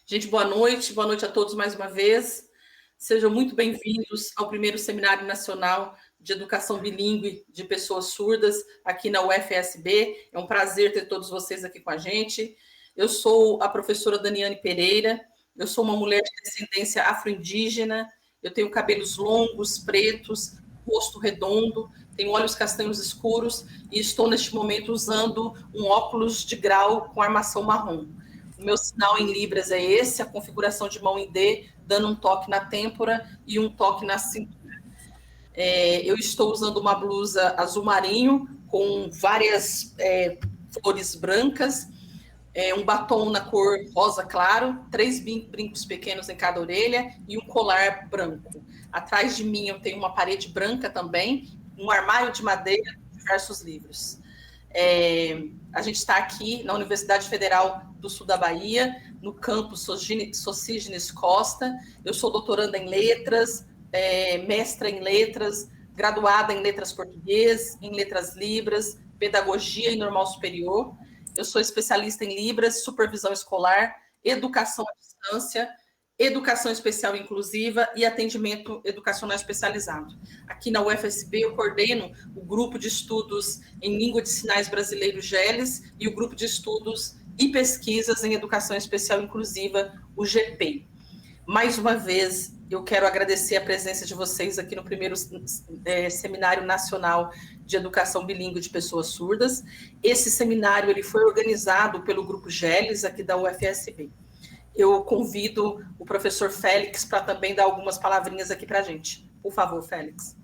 Gente, boa noite a todos mais uma vez. Sejam muito bem-vindos ao primeiro Seminário Nacional de Educação Bilíngue de Pessoas Surdas aqui na UFSB. É um prazer ter todos vocês aqui com a gente. Eu sou a professora Daniane Pereira, eu sou uma mulher de descendência afro-indígena, eu tenho cabelos longos, pretos, rosto redondo, tenho olhos castanhos escuros e estou neste momento usando um óculos de grau com armação marrom. O meu sinal em Libras é esse, a configuração de mão em D, dando um toque na têmpora e um toque na cintura. Eu estou usando uma blusa azul marinho com várias flores brancas, um batom na cor rosa claro, 3 brincos pequenos em cada orelha e um colar branco. Atrás de mim eu tenho uma parede branca também, um armário de madeira com diversos livros. A gente está aqui na Universidade Federal do Sul da Bahia, no campus Socígenes Costa. Eu sou doutoranda em letras, mestra em letras, graduada em letras português, em letras libras, pedagogia e normal superior. Eu sou especialista em Libras, supervisão escolar, educação à distância, educação especial inclusiva e atendimento educacional especializado. Aqui na UFSB eu coordeno o grupo de estudos em língua de sinais brasileiro GELES e o grupo de estudos e pesquisas em educação especial inclusiva, o GEPEI. Mais uma vez, eu quero agradecer a presença de vocês aqui no primeiro Seminário Nacional de Educação Bilíngue de Pessoas Surdas. Esse seminário ele foi organizado pelo Grupo GELES, aqui da UFSB. Eu convido o professor Félix para também dar algumas palavrinhas aqui para a gente. Por favor, Félix.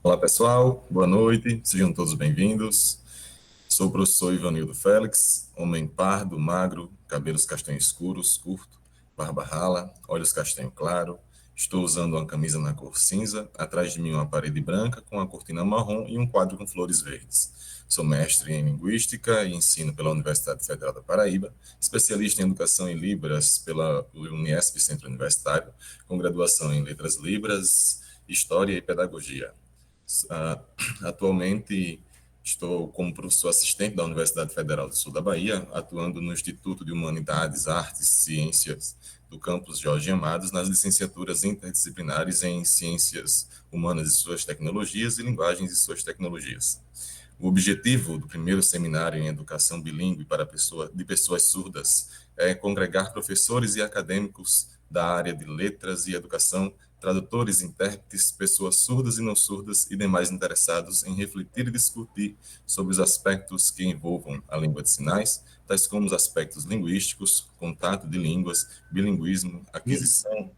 Olá, pessoal. Boa noite. Sejam todos bem-vindos. Sou o professor Ivanildo Félix, homem pardo, magro, cabelos castanhos escuros, curto, barba rala, olhos castanho claro. Estou usando uma camisa na cor cinza, atrás de mim uma parede branca com uma cortina marrom e um quadro com flores verdes. Sou mestre em Linguística e ensino pela Universidade Federal da Paraíba, especialista em Educação em Libras pela Uniesp Centro Universitário, com graduação em Letras Libras, História e Pedagogia. Atualmente estou como professor assistente da Universidade Federal do Sul da Bahia, atuando no Instituto de Humanidades, Artes e Ciências do campus Jorge Amados, nas licenciaturas interdisciplinares em Ciências Humanas e Suas Tecnologias e Linguagens e Suas Tecnologias. O objetivo do primeiro seminário em educação bilíngue para pessoas surdas é congregar professores e acadêmicos da área de letras e educação, tradutores, intérpretes, pessoas surdas e não surdas e demais interessados em refletir e discutir sobre os aspectos que envolvam a língua de sinais, tais como os aspectos linguísticos, contato de línguas, bilinguismo, aquisição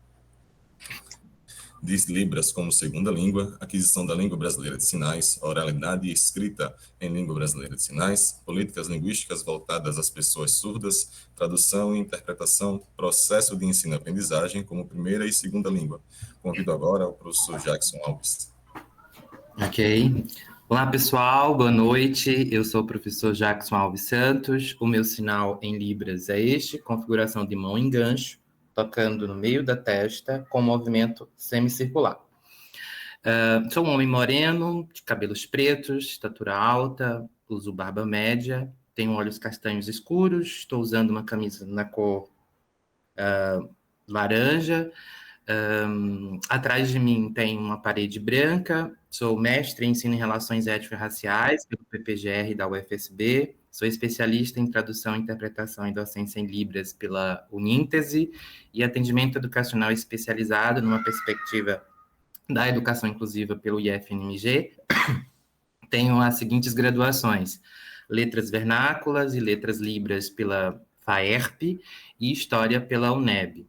de Libras como segunda língua, aquisição da língua brasileira de sinais, oralidade e escrita em língua brasileira de sinais, políticas linguísticas voltadas às pessoas surdas, tradução e interpretação, processo de ensino-aprendizagem como primeira e segunda língua. Convido agora o professor Jackson Alves. Ok. Olá, pessoal, boa noite. Eu sou o professor Jackson Alves Santos. O meu sinal em Libras é este, configuração de mão em gancho, tocando no meio da testa, com movimento semicircular. Sou um homem moreno, de cabelos pretos, estatura alta, uso barba média, tenho olhos castanhos escuros, estou usando uma camisa na cor laranja. Atrás de mim tem uma parede branca, sou mestre em ensino em relações étnico-raciais pelo PPGR da UFSB, sou especialista em tradução, interpretação e docência em Libras pela Uníntese e atendimento educacional especializado numa perspectiva da educação inclusiva pelo IFNMG. Tenho as seguintes graduações: Letras Vernáculas e Letras Libras pela FAERP e História pela UNEB.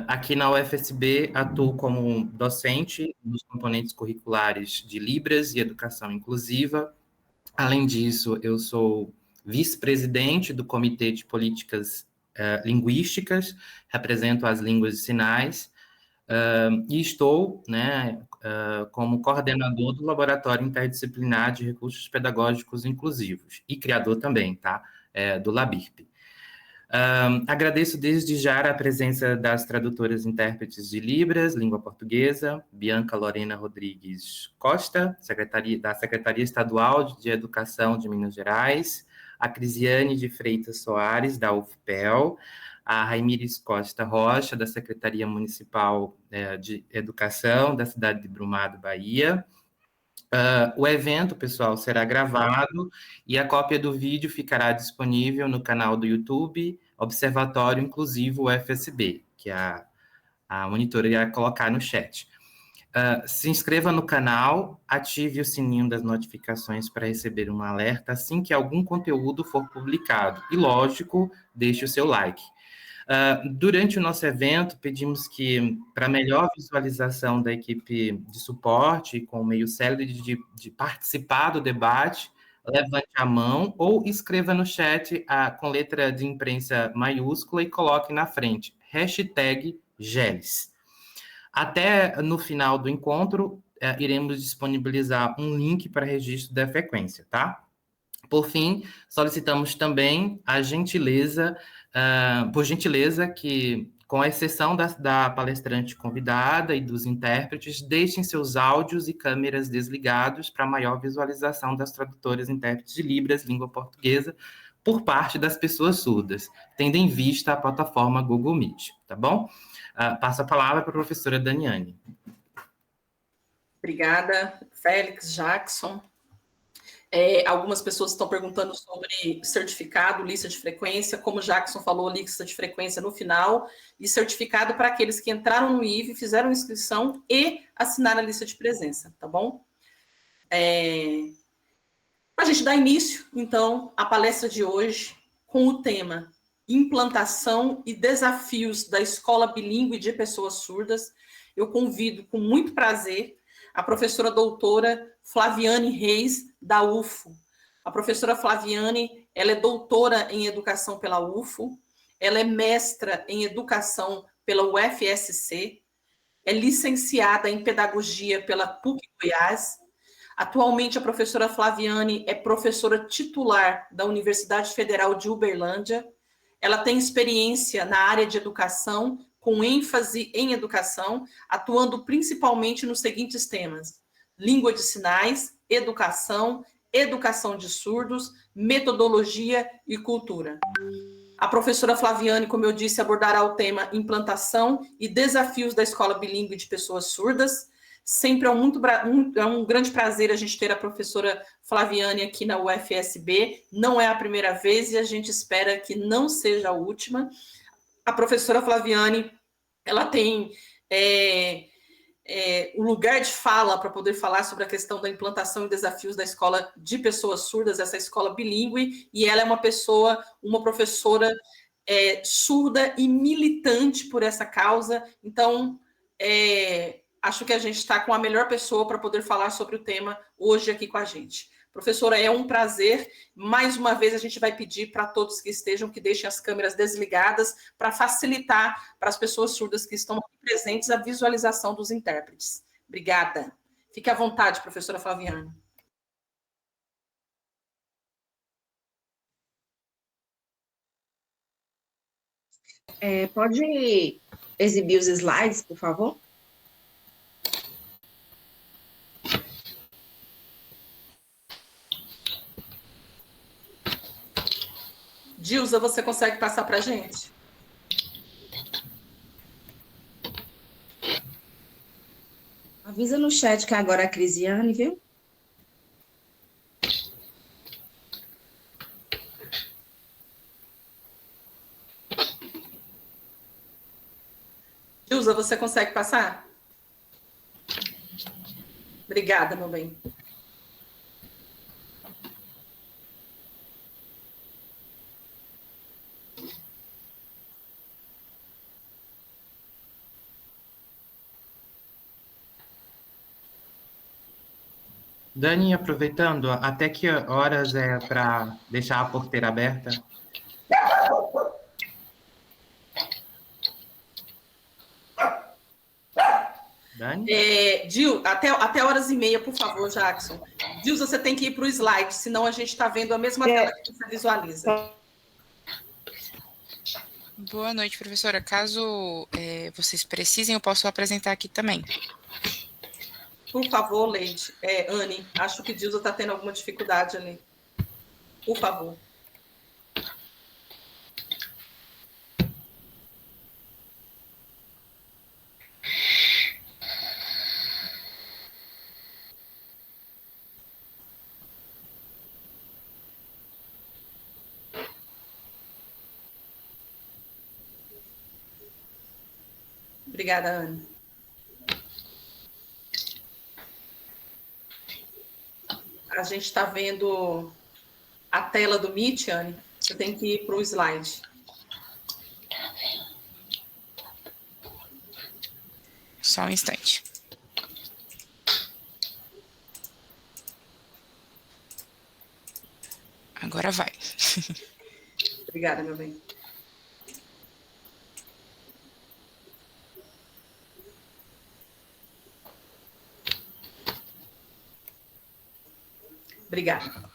Aqui na UFSB, atuo como docente nos componentes curriculares de Libras e Educação Inclusiva. Além disso, eu sou vice-presidente do Comitê de Políticas Linguísticas, represento as línguas de sinais, e estou, como coordenador do Laboratório Interdisciplinar de Recursos Pedagógicos Inclusivos, e criador também, do LABIRP. Agradeço desde já a presença das tradutoras e intérpretes de Libras, língua portuguesa, Bianca Lorena Rodrigues Costa, da Secretaria Estadual de Educação de Minas Gerais, a Crisiane de Freitas Soares, da UFPEL, a Raimires Costa Rocha, da Secretaria Municipal de Educação da cidade de Brumado, Bahia. O evento, pessoal, será gravado e a cópia do vídeo ficará disponível no canal do YouTube Observatório Inclusivo UFSB, que a monitora irá colocar no chat. Se inscreva no canal, ative o sininho das notificações para receber um alerta assim que algum conteúdo for publicado. E, lógico, deixe o seu like. Durante o nosso evento, pedimos que, para melhor visualização da equipe de suporte e com o meio célebre de participar do debate, levante a mão ou escreva no chat com letra de imprensa maiúscula e coloque na frente, #GELES. Até no final do encontro, iremos disponibilizar um link para registro da frequência, tá? Por fim, solicitamos também a gentileza, por gentileza, que, com exceção da palestrante convidada e dos intérpretes, deixem seus áudios e câmeras desligados para maior visualização das tradutoras e intérpretes de Libras, língua portuguesa, por parte das pessoas surdas, tendo em vista a plataforma Google Meet, tá bom? Passo a palavra para a professora Daniane. Obrigada, Félix, Jackson. Algumas pessoas estão perguntando sobre certificado, lista de frequência, como o Jackson falou, lista de frequência no final, e certificado para aqueles que entraram no IVE, fizeram inscrição e assinaram a lista de presença, tá bom? Para a gente dar início, então, à palestra de hoje, com o tema Implantação e Desafios da Escola Bilíngue de Pessoas Surdas, eu convido com muito prazer a professora doutora Flaviane Reis, da UFO. A professora Flaviane, ela é doutora em educação pela UFO, ela é mestra em educação pela UFSC, é licenciada em pedagogia pela PUC Goiás. Atualmente, a professora Flaviane é professora titular da Universidade Federal de Uberlândia. Ela tem experiência na área de educação, com ênfase em educação, atuando principalmente nos seguintes temas: língua de sinais, educação, educação de surdos, metodologia e cultura. A professora Flaviane, como eu disse, abordará o tema implantação e desafios da escola bilíngue de pessoas surdas. Sempre é um grande prazer a gente ter a professora Flaviane aqui na UFSB. Não é a primeira vez e a gente espera que não seja a última. A professora Flaviane, ela tem o lugar de fala para poder falar sobre a questão da implantação e desafios da escola de pessoas surdas, essa escola bilíngue, e ela é uma professora surda e militante por essa causa. Então, acho que a gente está com a melhor pessoa para poder falar sobre o tema hoje aqui com a gente. Professora, é um prazer. Mais uma vez, a gente vai pedir para todos que estejam, que deixem as câmeras desligadas, para facilitar para as pessoas surdas que estão aqui presentes a visualização dos intérpretes. Obrigada. Fique à vontade, professora Flaviane. Pode exibir os slides, por favor? Dilza, você consegue passar para a gente? Avisa no chat que agora é a Crisiane, viu? Dilza, você consegue passar? Obrigada, meu bem. Dani, aproveitando, até que horas é para deixar a porteira aberta? Dani? Até horas e meia, por favor, Jackson. Dilza, você tem que ir para o slide, senão a gente está vendo a mesma tela que você visualiza. Boa noite, professora. Caso vocês precisem, eu posso apresentar aqui também. Por favor, Leide. Anne, acho que Dilza está tendo alguma dificuldade ali. Por favor. Obrigada, Anne. A gente está vendo a tela do Meet, Anne. Você tem que ir para o slide. Só um instante. Agora vai. Obrigada, meu bem. Obrigada.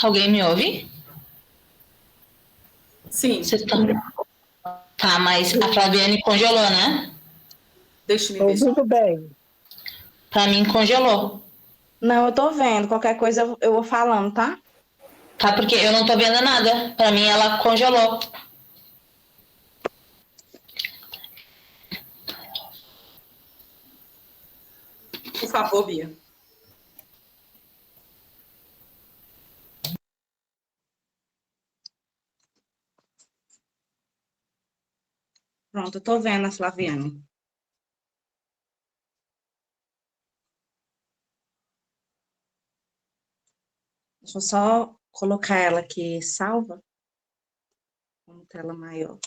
Alguém me ouve? Sim. Vocês estão... Tá, mas a Flaviane congelou, né? Deixa eu ver. Tudo bem. Pra mim congelou. Não, eu tô vendo. Qualquer coisa eu vou falando, tá? Tá, porque eu não tô vendo nada. Pra mim ela congelou. Por favor, Bia. Pronto, eu tô vendo a Flaviane. Deixa eu só colocar ela aqui salva. Com tela maior.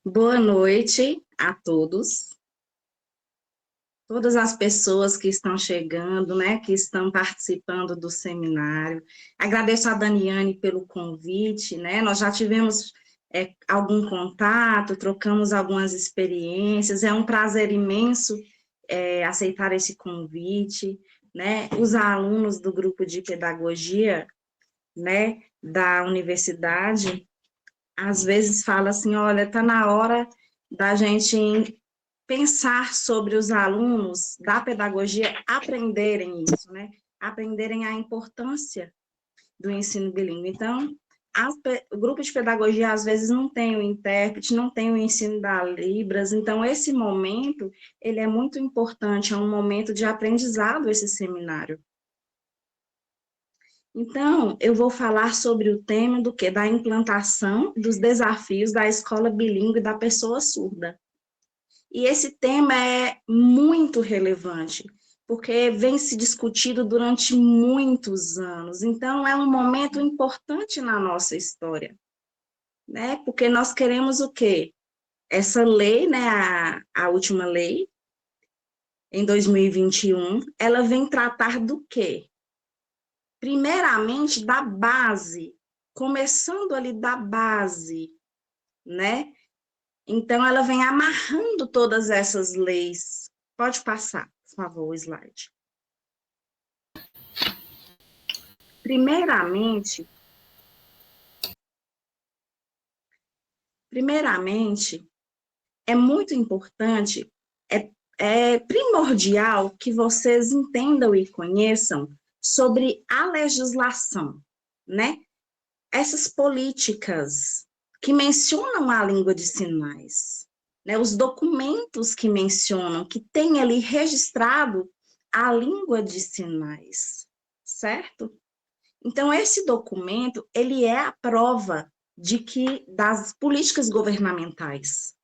Boa noite a todos. Todas as pessoas que estão chegando, né, que estão participando do seminário. Agradeço a Daniane pelo convite, né, nós já tivemos algum contato, trocamos algumas experiências, é um prazer imenso aceitar esse convite, né, os alunos do grupo de pedagogia, né, da universidade, às vezes falam assim, olha, está na hora da gente pensar sobre os alunos da pedagogia aprenderem isso, né? Aprenderem a importância do ensino bilíngue. Então, o grupo de pedagogia, às vezes, não tem o intérprete, não tem o ensino da Libras, então, esse momento, ele é muito importante, é um momento de aprendizado, esse seminário. Então, eu vou falar sobre o tema do quê? Da implantação dos desafios da escola bilíngue da pessoa surda. E esse tema é muito relevante, porque vem se discutido durante muitos anos. Então, é um momento importante na nossa história, né? Porque nós queremos o quê? Essa lei, né, a última lei, em 2021, ela vem tratar do quê? Primeiramente, da base, começando ali da base, né? Então, ela vem amarrando todas essas leis. Pode passar, por favor, o slide. Primeiramente, é muito importante, é primordial que vocês entendam e conheçam sobre a legislação, né? Essas políticas que mencionam a língua de sinais, né? Os documentos que mencionam, que tem ali registrado a língua de sinais, certo? Então, esse documento, ele é a prova das políticas governamentais.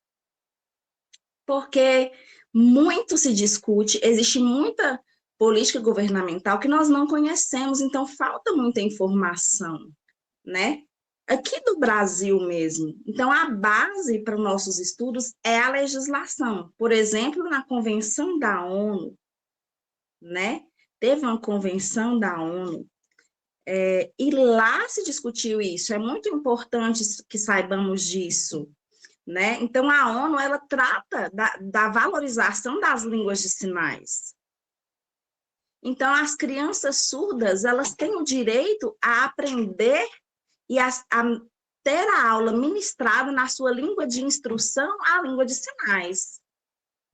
Porque muito se discute, existe muita política governamental que nós não conhecemos, então falta muita informação, né? Aqui do Brasil mesmo. Então, a base para os nossos estudos é a legislação. Por exemplo, na Convenção da ONU, né? Teve uma convenção da ONU, e lá se discutiu isso. É muito importante que saibamos disso, né? Então, a ONU, ela trata da valorização das línguas de sinais. Então, as crianças surdas, elas têm o direito a aprender e a ter a aula ministrada na sua língua de instrução, a língua de sinais,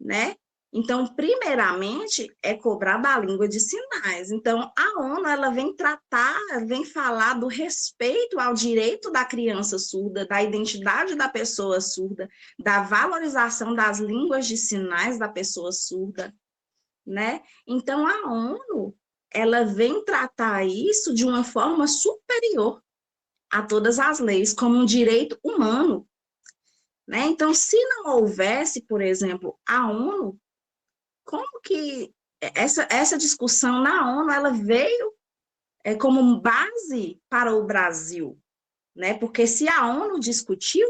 né? Então, primeiramente, é cobrar da língua de sinais. Então, a ONU, ela vem tratar, vem falar do respeito ao direito da criança surda, da identidade da pessoa surda, da valorização das línguas de sinais da pessoa surda, né? Então, a ONU, ela vem tratar isso de uma forma superior a todas as leis, como um direito humano, né? Então, se não houvesse, por exemplo, a ONU, como que essa discussão na ONU, ela veio como base para o Brasil, né? Porque se a ONU discutiu,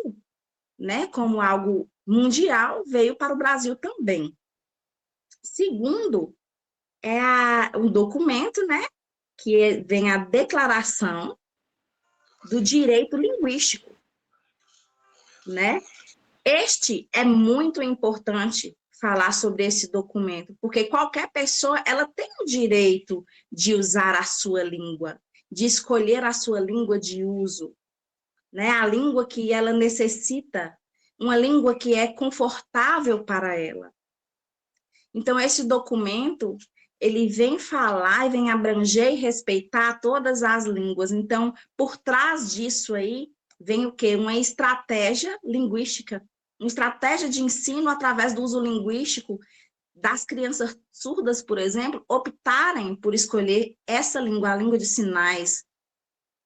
né, como algo mundial, veio para o Brasil também. Segundo, o documento, né, que vem a Declaração do Direito Linguístico, né? Este é muito importante falar sobre esse documento, porque qualquer pessoa, ela tem o direito de usar a sua língua, de escolher a sua língua de uso, né? A língua que ela necessita, uma língua que é confortável para ela. Então, esse documento, ele vem falar e vem abranger e respeitar todas as línguas. Então, por trás disso aí, vem o quê? Uma estratégia linguística, uma estratégia de ensino através do uso linguístico das crianças surdas, por exemplo, optarem por escolher essa língua, a língua de sinais,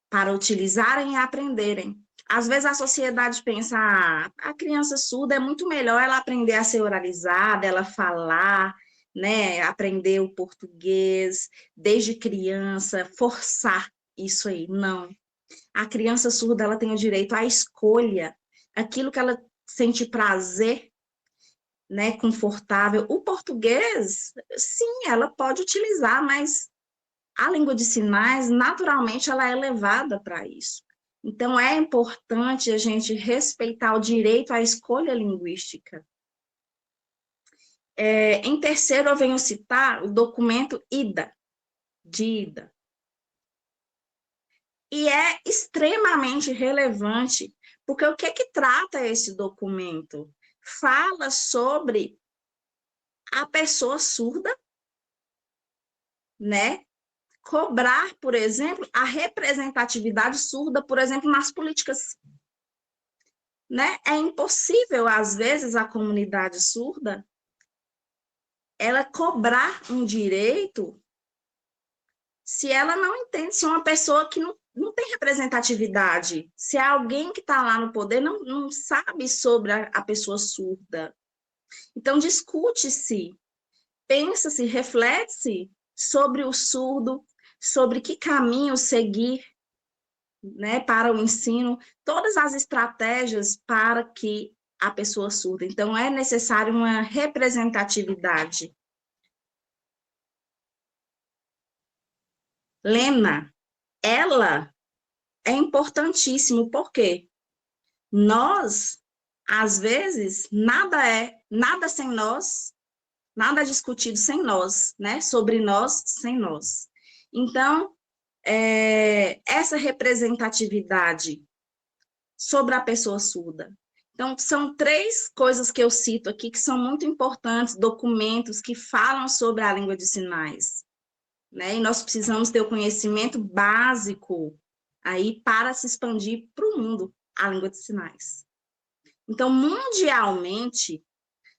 para utilizarem e aprenderem. Às vezes a sociedade pensa, a criança surda é muito melhor ela aprender a ser oralizada, ela falar, né, aprender o português desde criança, forçar isso aí. Não. A criança surda, ela tem o direito à escolha, aquilo que ela sente prazer, né, confortável. O português, sim, ela pode utilizar, mas a língua de sinais, naturalmente, ela é levada para isso. Então, é importante a gente respeitar o direito à escolha linguística. Em terceiro, eu venho citar o documento IDA, de IDA. E é extremamente relevante, porque o que trata esse documento? Fala sobre a pessoa surda, né? Cobrar, por exemplo, a representatividade surda, por exemplo, nas políticas. Né? É impossível, às vezes, a comunidade surda ela cobrar um direito se ela não entende, se é uma pessoa que não tem representatividade, se é alguém que está lá no poder não sabe sobre a pessoa surda. Então, discute-se, pensa-se, reflete-se sobre o surdo, sobre que caminho seguir, né, para o ensino, todas as estratégias para que a pessoa surda. Então, é necessário uma representatividade. Lena, ela é importantíssimo, porque nós, às vezes, nada sem nós, nada é discutido sem nós, né? Sobre nós, sem nós. Então, essa representatividade sobre a pessoa surda. Então, são 3 coisas que eu cito aqui que são muito importantes, documentos que falam sobre a língua de sinais, né? E nós precisamos ter o conhecimento básico aí para se expandir para o mundo, a língua de sinais. Então, mundialmente,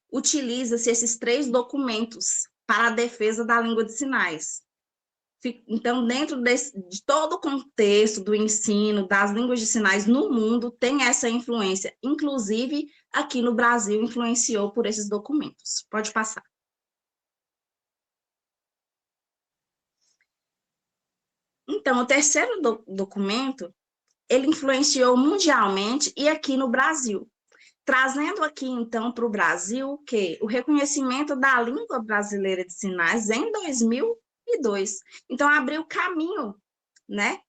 utiliza-se esses 3 documentos para a defesa da língua de sinais. Então, dentro de todo o contexto do ensino das línguas de sinais no mundo, tem essa influência. Inclusive, aqui no Brasil, influenciou por esses documentos. Pode passar. Então, o terceiro documento, ele influenciou mundialmente e aqui no Brasil. Trazendo aqui, então, para o Brasil, o reconhecimento da língua brasileira de sinais em 2002. Então, abriu caminho, né,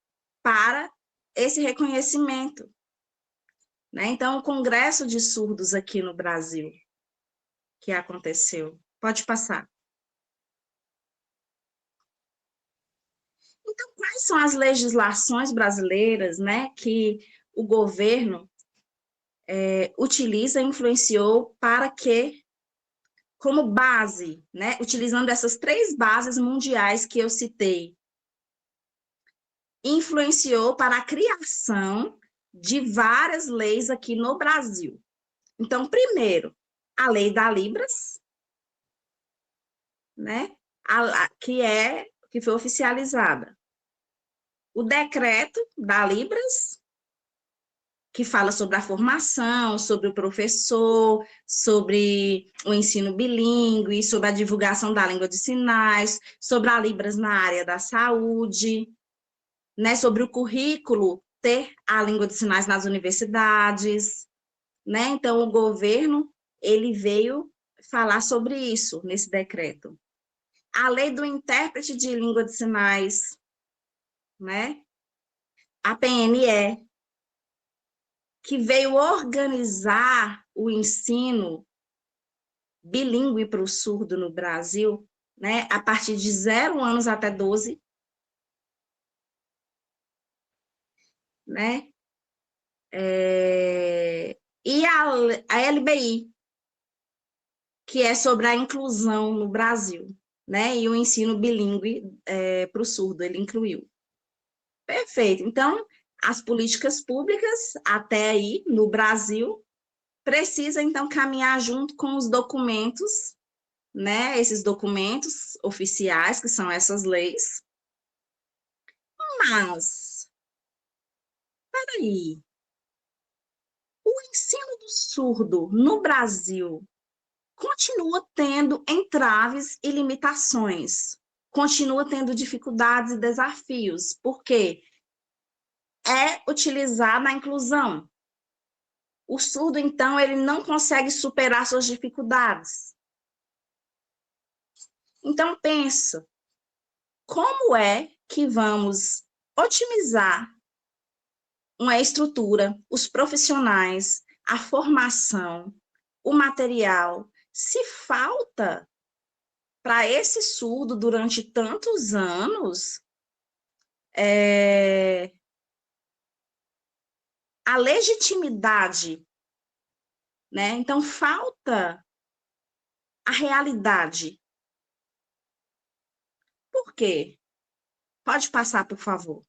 para esse reconhecimento. Né? Então, o Congresso de Surdos aqui no Brasil, que aconteceu. Pode passar. quais são as legislações brasileiras, né, que o governo utiliza, influenciou para que, como base, né, utilizando essas 3 bases mundiais que eu citei, influenciou para a criação de várias leis aqui no Brasil. Então, primeiro, a lei da Libras, né, que foi oficializada. O decreto da Libras, que fala sobre a formação, sobre o professor, sobre o ensino bilíngue, sobre a divulgação da língua de sinais, sobre a Libras na área da saúde, né, sobre o currículo ter a língua de sinais nas universidades, né? Então, o governo, ele veio falar sobre isso nesse decreto. A lei do intérprete de língua de sinais, né? A PNE, que veio organizar o ensino bilíngue para o surdo no Brasil, né? A partir de 0 anos até 12, né? E a LBI, que é sobre a inclusão no Brasil, né? E o ensino bilíngue para o surdo, ele incluiu. Perfeito. Então, as políticas públicas, até aí, no Brasil, precisam, então, caminhar junto com os documentos, né? Esses documentos oficiais, que são essas leis. Mas, peraí, o ensino do surdo no Brasil continua tendo entraves e limitações, continua tendo dificuldades e desafios, porque é utilizar na inclusão. O surdo, então, ele não consegue superar suas dificuldades. Então, pensa, como é que vamos otimizar uma estrutura, os profissionais, a formação, o material, se falta para esse surdo durante tantos anos a legitimidade, né? Então, falta a realidade. Por quê? Pode passar, por favor.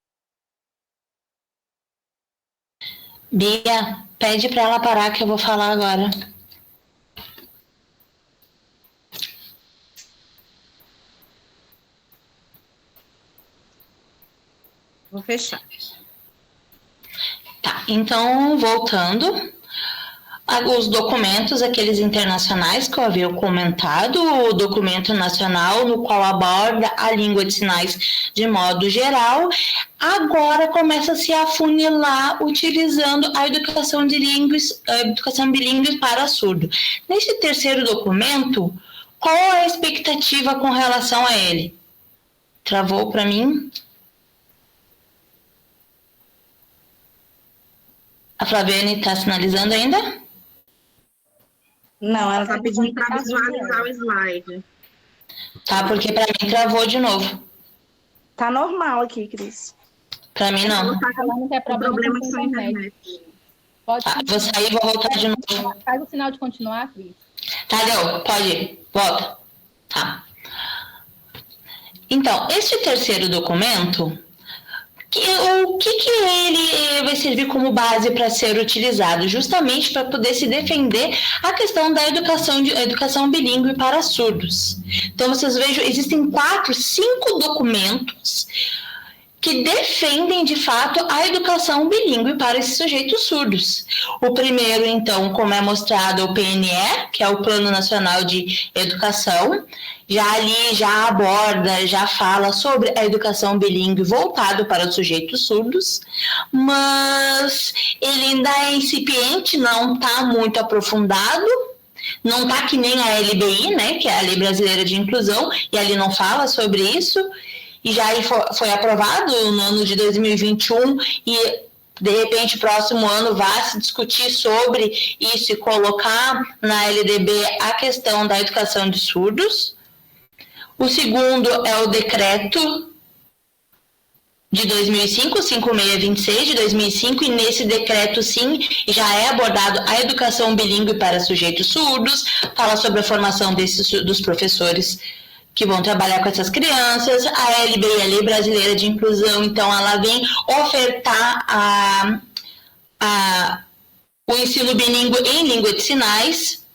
Bia, pede para ela parar que eu vou falar agora. Vou fechar. Tá, então, voltando, os documentos, aqueles internacionais que eu havia comentado, o documento nacional no qual aborda a língua de sinais de modo geral, agora começa a se afunilar utilizando a educação bilíngue para surdo. Neste terceiro documento, qual é a expectativa com relação a ele? Travou para mim? A Flaviane está sinalizando ainda? Não, ela está pedindo para visualizar o slide. Tá, porque para mim travou de novo. Tá normal aqui, Cris. Para mim não. Ela não tem problema com a internet. Pode vou sair e vou voltar de novo. Faz o sinal de continuar, Cris. Tá, deu. Pode ir. Volta. Tá. Então, este terceiro documento, o que ele vai servir como base para ser utilizado? Justamente para poder se defender a questão da educação bilíngue para surdos. Então, vocês vejam, existem 5 documentos que defendem, de fato, a educação bilíngue para esses sujeitos surdos. O primeiro, então, como é mostrado, o PNE, que é o Plano Nacional de Educação, já aborda, já fala sobre a educação bilíngue voltado para os sujeitos surdos, mas ele ainda é incipiente, não está muito aprofundado, não está que nem a LBI, né, que é a Lei Brasileira de Inclusão, e ali não fala sobre isso, e já foi aprovado no ano de 2021, e de repente, próximo ano, vai se discutir sobre isso e colocar na LDB a questão da educação de surdos. O segundo é o decreto de 2005, 5626 de 2005, e nesse decreto, sim, já é abordado a educação bilíngue para sujeitos surdos, fala sobre a formação dos professores que vão trabalhar com essas crianças. A LB, a Lei Brasileira de Inclusão, então, ela vem ofertar o ensino bilíngue em língua de sinais.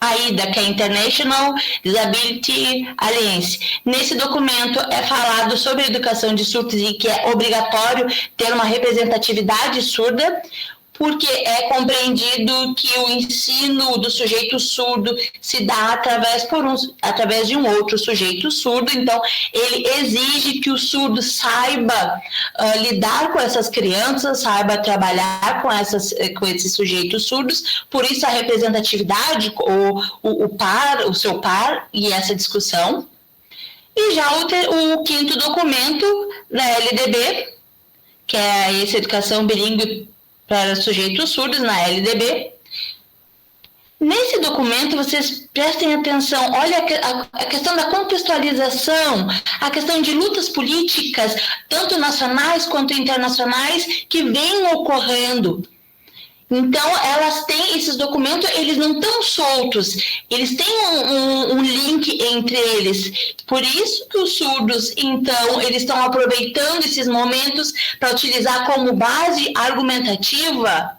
A IDA, que é International Disability Alliance. Nesse documento é falado sobre a educação de surdos e que é obrigatório ter uma representatividade surda, porque é compreendido que o ensino do sujeito surdo se dá através de um outro sujeito surdo. Então, ele exige que o surdo saiba lidar com essas crianças, saiba trabalhar com esses sujeitos surdos. Por isso, a representatividade, o seu par e essa discussão. E já o quinto documento da LDB, que é essa educação bilíngue para sujeitos surdos, na LDB. Nesse documento, vocês prestem atenção, olha a questão da contextualização, a questão de lutas políticas, tanto nacionais quanto internacionais, que vêm ocorrendo. Então, elas têm, esses documentos, eles não estão soltos, eles têm um link entre eles. Por isso que os surdos, então, eles estão aproveitando esses momentos para utilizar como base argumentativa,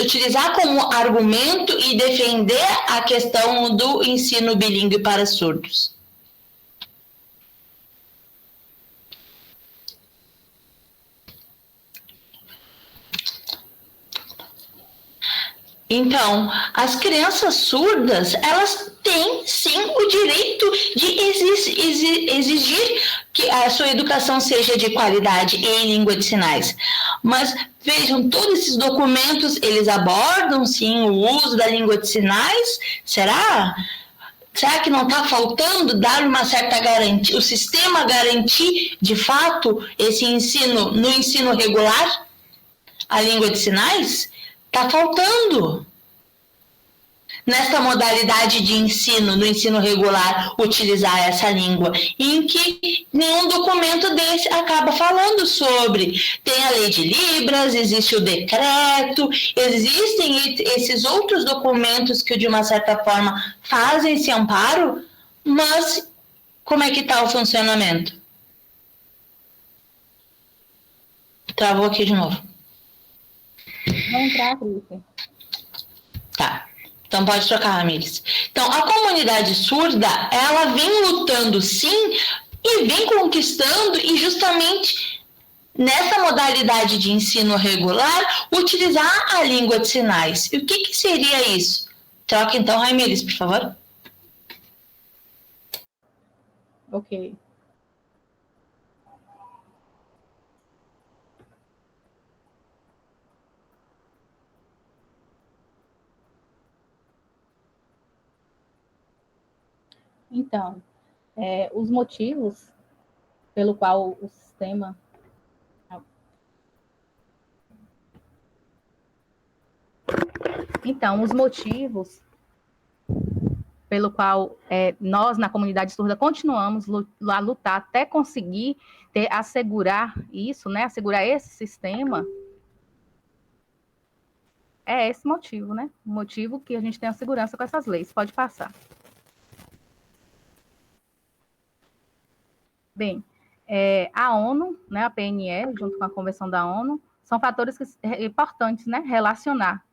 utilizar como argumento e defender a questão do ensino bilíngue para surdos. Então, as crianças surdas, elas têm, sim, o direito de exigir que a sua educação seja de qualidade em língua de sinais. Mas, vejam, todos esses documentos, eles abordam, sim, o uso da língua de sinais. Será? Será que não está faltando dar uma certa garantia, o sistema garantir, de fato, esse ensino, no ensino regular, a língua de sinais? Está faltando. Nesta modalidade de ensino, no ensino regular, utilizar essa língua, em que nenhum documento desse acaba falando sobre. Tem a lei de Libras, existe o decreto, existem esses outros documentos que, de uma certa forma, fazem esse amparo, mas como é que está o funcionamento? Travou aqui de novo. Vou entrar, Cristian. Tá. Então, pode trocar, Ramires. Então, a comunidade surda, ela vem lutando, sim, e vem conquistando, e justamente nessa modalidade de ensino regular, utilizar a língua de sinais. E o que seria isso? Troca, então, Ramires, por favor. Ok. Então, os motivos pelo qual o sistema... Então, os motivos pelo qual nós, na comunidade surda, continuamos a lutar até conseguir assegurar isso, né? Assegurar esse sistema, é esse motivo, né? O motivo que a gente tem a segurança com essas leis. Pode passar. Bem, a ONU, né, a PNE, junto com a Convenção da ONU, são fatores importantes, né, relacionar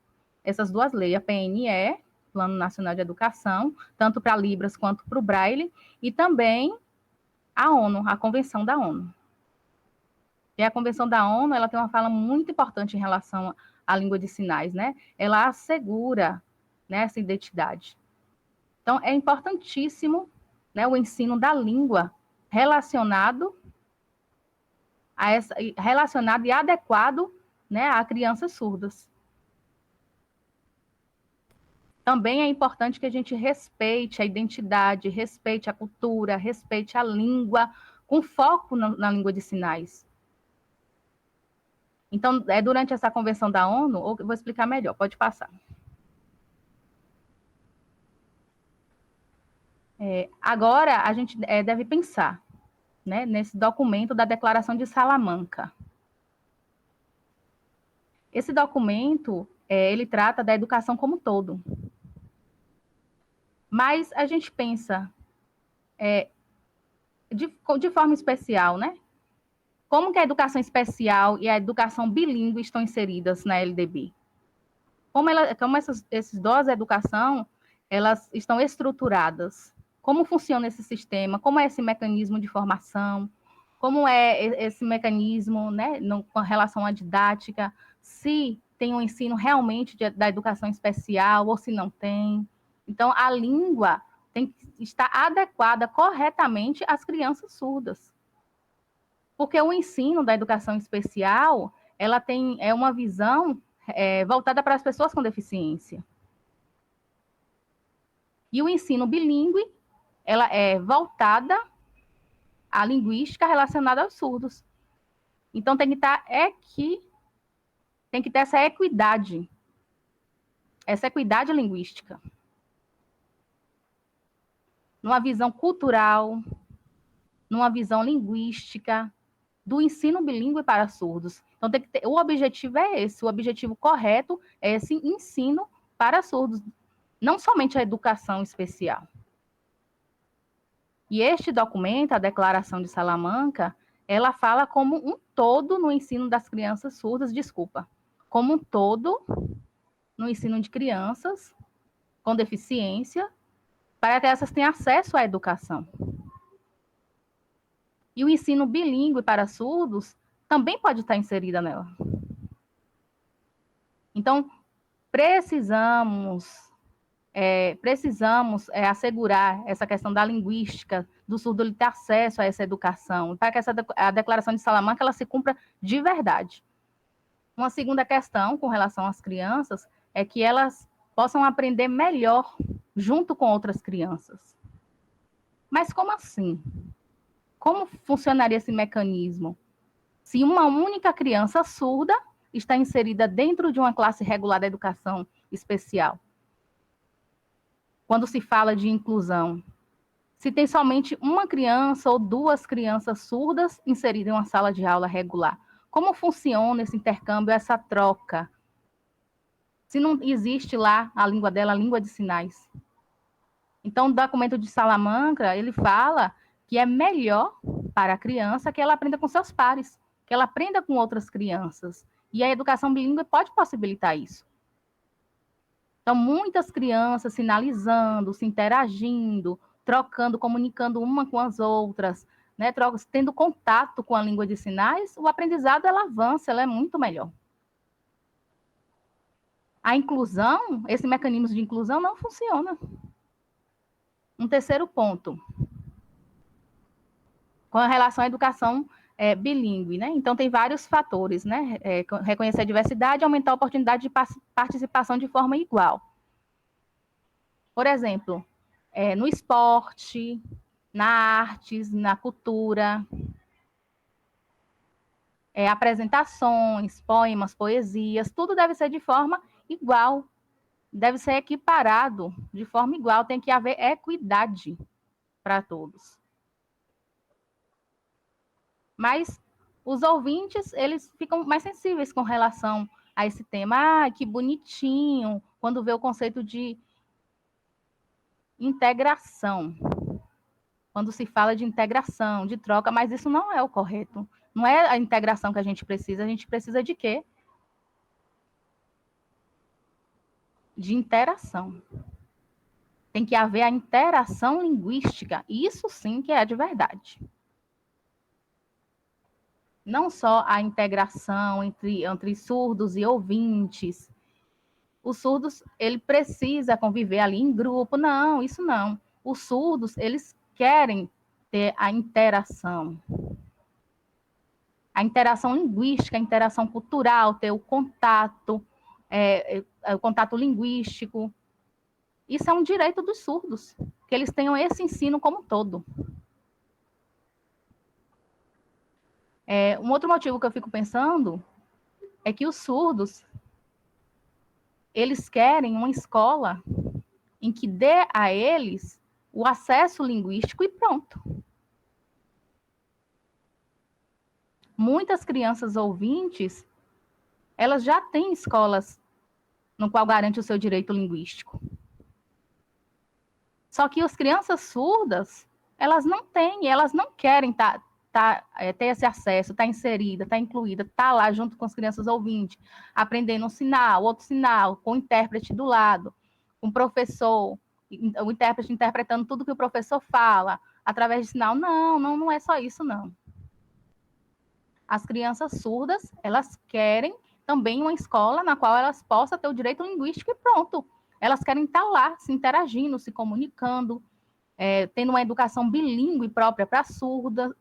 essas duas leis, a PNE, Plano Nacional de Educação, tanto para Libras quanto para o Braille, e também a ONU, a Convenção da ONU. E a Convenção da ONU, ela tem uma fala muito importante em relação à língua de sinais, né? Ela assegura, né, essa identidade. Então, é importantíssimo, né, o ensino da língua relacionado e adequado, né, a crianças surdas. Também é importante que a gente respeite a identidade, respeite a cultura, respeite a língua, com foco na língua de sinais. Então, durante essa convenção da ONU, eu vou explicar melhor, pode passar. Agora, a gente deve pensar, né, nesse documento da Declaração de Salamanca. Esse documento, ele trata da educação como um todo. Mas a gente pensa de forma especial, né? Como que a educação especial e a educação bilíngue estão inseridas na LDB? Como essas duas educação, elas estão estruturadas? Como funciona esse sistema? Como é esse mecanismo de formação? Como é esse mecanismo, né, com relação à didática? Se tem um ensino realmente da educação especial ou se não tem? Então, a língua tem que estar adequada corretamente às crianças surdas. Porque o ensino da educação especial, ela é uma visão voltada para as pessoas com deficiência. E o ensino bilíngue, ela é voltada à linguística relacionada aos surdos. Então, tem que ter essa equidade linguística. Numa visão cultural, numa visão linguística, do ensino bilíngue para surdos. Então, o objetivo é esse, o objetivo correto é esse ensino para surdos, não somente a educação especial. E este documento, a Declaração de Salamanca, ela fala como um todo no ensino das crianças surdas, como um todo no ensino de crianças com deficiência, para que essas tenham acesso à educação. E o ensino bilíngue para surdos também pode estar inserida nela. Então, precisamos assegurar essa questão da linguística, do surdo ele ter acesso a essa educação, para que a Declaração de Salamanca ela se cumpra de verdade. Uma segunda questão com relação às crianças é que elas possam aprender melhor junto com outras crianças. Mas como assim? Como funcionaria esse mecanismo? Se uma única criança surda está inserida dentro de uma classe regular da educação especial? Quando se fala de inclusão, se tem somente uma criança ou duas crianças surdas inseridas em uma sala de aula regular, como funciona esse intercâmbio, essa troca? Se não existe lá a língua dela, a língua de sinais. Então, o documento de Salamanca, ele fala que é melhor para a criança que ela aprenda com seus pares, que ela aprenda com outras crianças. E a educação bilíngue pode possibilitar isso. Então, muitas crianças sinalizando, se interagindo, trocando, comunicando uma com as outras, né, tendo contato com a língua de sinais, o aprendizado ela avança, ela é muito melhor. A inclusão, esse mecanismo de inclusão não funciona. Um terceiro ponto, com relação à educação bilíngue, né? Então, tem vários fatores, né? Reconhecer a diversidade e aumentar a oportunidade de participação de forma igual. Por exemplo, no esporte, na artes, na cultura, apresentações, poemas, poesias, tudo deve ser de forma igual, deve ser equiparado de forma igual, tem que haver equidade para todos. Mas os ouvintes, eles ficam mais sensíveis com relação a esse tema. Ah, que bonitinho, quando vê o conceito de integração. Quando se fala de integração, de troca, mas isso não é o correto. Não é a integração que a gente precisa de quê? De interação. Tem que haver a interação linguística, isso sim que é de verdade. Não só a integração entre surdos e ouvintes. Os surdos, ele precisa conviver ali em grupo. Não, isso não. Os surdos, eles querem ter a interação. A interação linguística, a interação cultural, ter o contato linguístico. Isso é um direito dos surdos, que eles tenham esse ensino como um todo. Um outro motivo que eu fico pensando é que os surdos, eles querem uma escola em que dê a eles o acesso linguístico e pronto. muitas crianças ouvintes, elas já têm escolas no qual garante o seu direito linguístico. Só que as crianças surdas, elas não têm, elas não querem ter esse acesso, estar inserida, estar incluída, estar lá junto com as crianças ouvintes, aprendendo um sinal, outro sinal, com o intérprete do lado, com o professor, o intérprete interpretando tudo que o professor fala, através de sinal. Não é só isso, não. As crianças surdas, elas querem também uma escola na qual elas possam ter o direito linguístico e pronto. Elas querem estar lá, se interagindo, se comunicando, tendo uma educação bilíngue própria para surdo,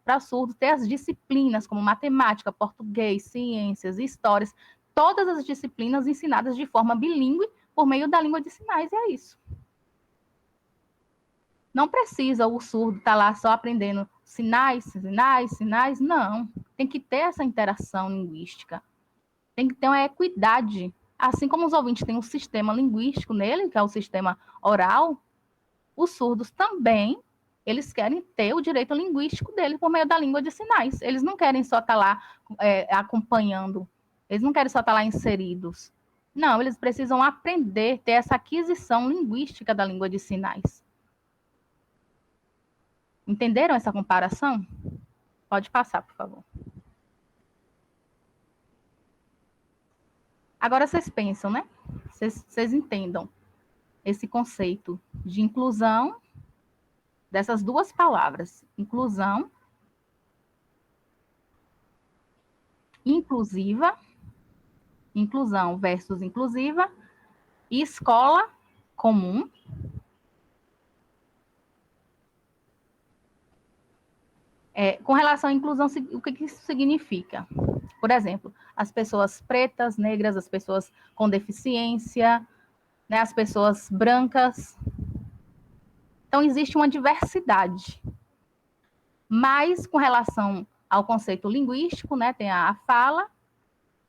ter as disciplinas como matemática, português, ciências, histórias, todas as disciplinas ensinadas de forma bilíngue por meio da língua de sinais, e é isso. Não precisa o surdo estar lá só aprendendo sinais, não. Tem que ter essa interação linguística. Tem que ter uma equidade. Assim como os ouvintes têm um sistema linguístico nele, que é o sistema oral, os surdos também, eles querem ter o direito linguístico dele por meio da língua de sinais. Eles não querem só estar lá acompanhando, eles não querem só estar lá inseridos. Não, eles precisam aprender, ter essa aquisição linguística da língua de sinais. Entenderam essa comparação? Pode passar, por favor. Agora vocês pensam, né? Vocês entendam esse conceito de inclusão dessas duas palavras, inclusão, inclusiva, inclusão versus inclusiva, e escola comum. Com relação à inclusão, o que isso significa? Por exemplo, as pessoas pretas, negras, as pessoas com deficiência, né, as pessoas brancas. Então, existe uma diversidade. Mas, com relação ao conceito linguístico, né, tem a fala,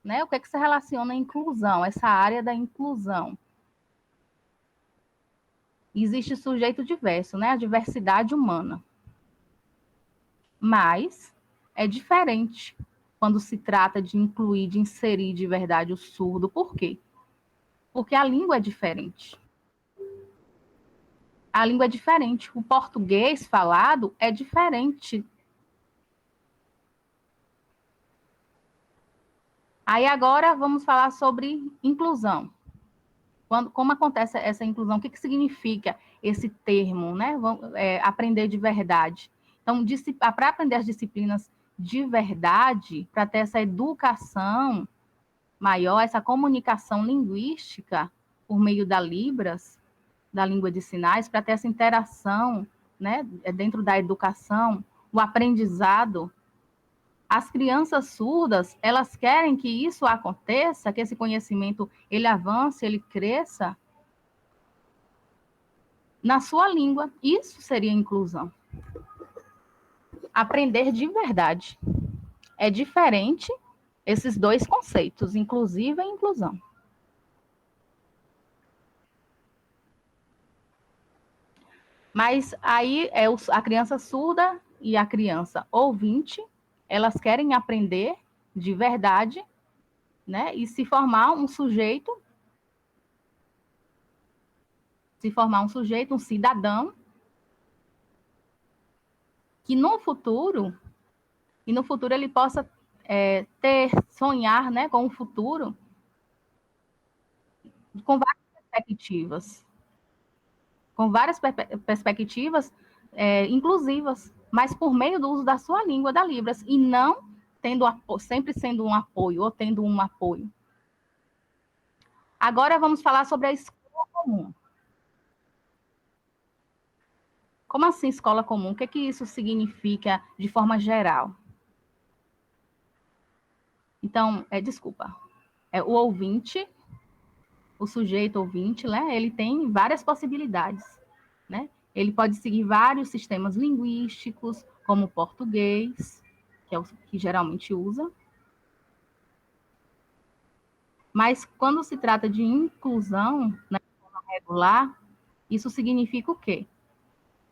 né, o que é que se relaciona à inclusão, essa área da inclusão? Existe sujeito diverso, né, a diversidade humana. Mas é diferente quando se trata de incluir, de inserir de verdade o surdo. Por quê? Porque a língua é diferente. A língua é diferente. O português falado é diferente. Aí agora vamos falar sobre inclusão. Como acontece essa inclusão? O que significa esse termo, né? Aprender de verdade. Então, para aprender as disciplinas de verdade, para ter essa educação maior, essa comunicação linguística por meio da Libras, da língua de sinais, para ter essa interação, né, dentro da educação, o aprendizado, as crianças surdas, elas querem que isso aconteça, que esse conhecimento, ele avance, ele cresça na sua língua. Isso seria inclusão. Aprender de verdade. É diferente esses dois conceitos, inclusiva e inclusão. Mas aí a criança surda e a criança ouvinte, elas querem aprender de verdade, né? E se formar um sujeito, um cidadão, que no futuro ele possa sonhar, né, com um futuro com várias perspectivas inclusivas, mas por meio do uso da sua língua, da Libras, e não sempre sendo um apoio, ou tendo um apoio. Agora vamos falar sobre a escola comum. Como assim escola comum? O que isso significa de forma geral? Então, o ouvinte, o sujeito ouvinte, né, ele tem várias possibilidades, né? Ele pode seguir vários sistemas linguísticos, como o português, que é o que geralmente usa. Mas quando se trata de inclusão na escola regular, isso significa o quê?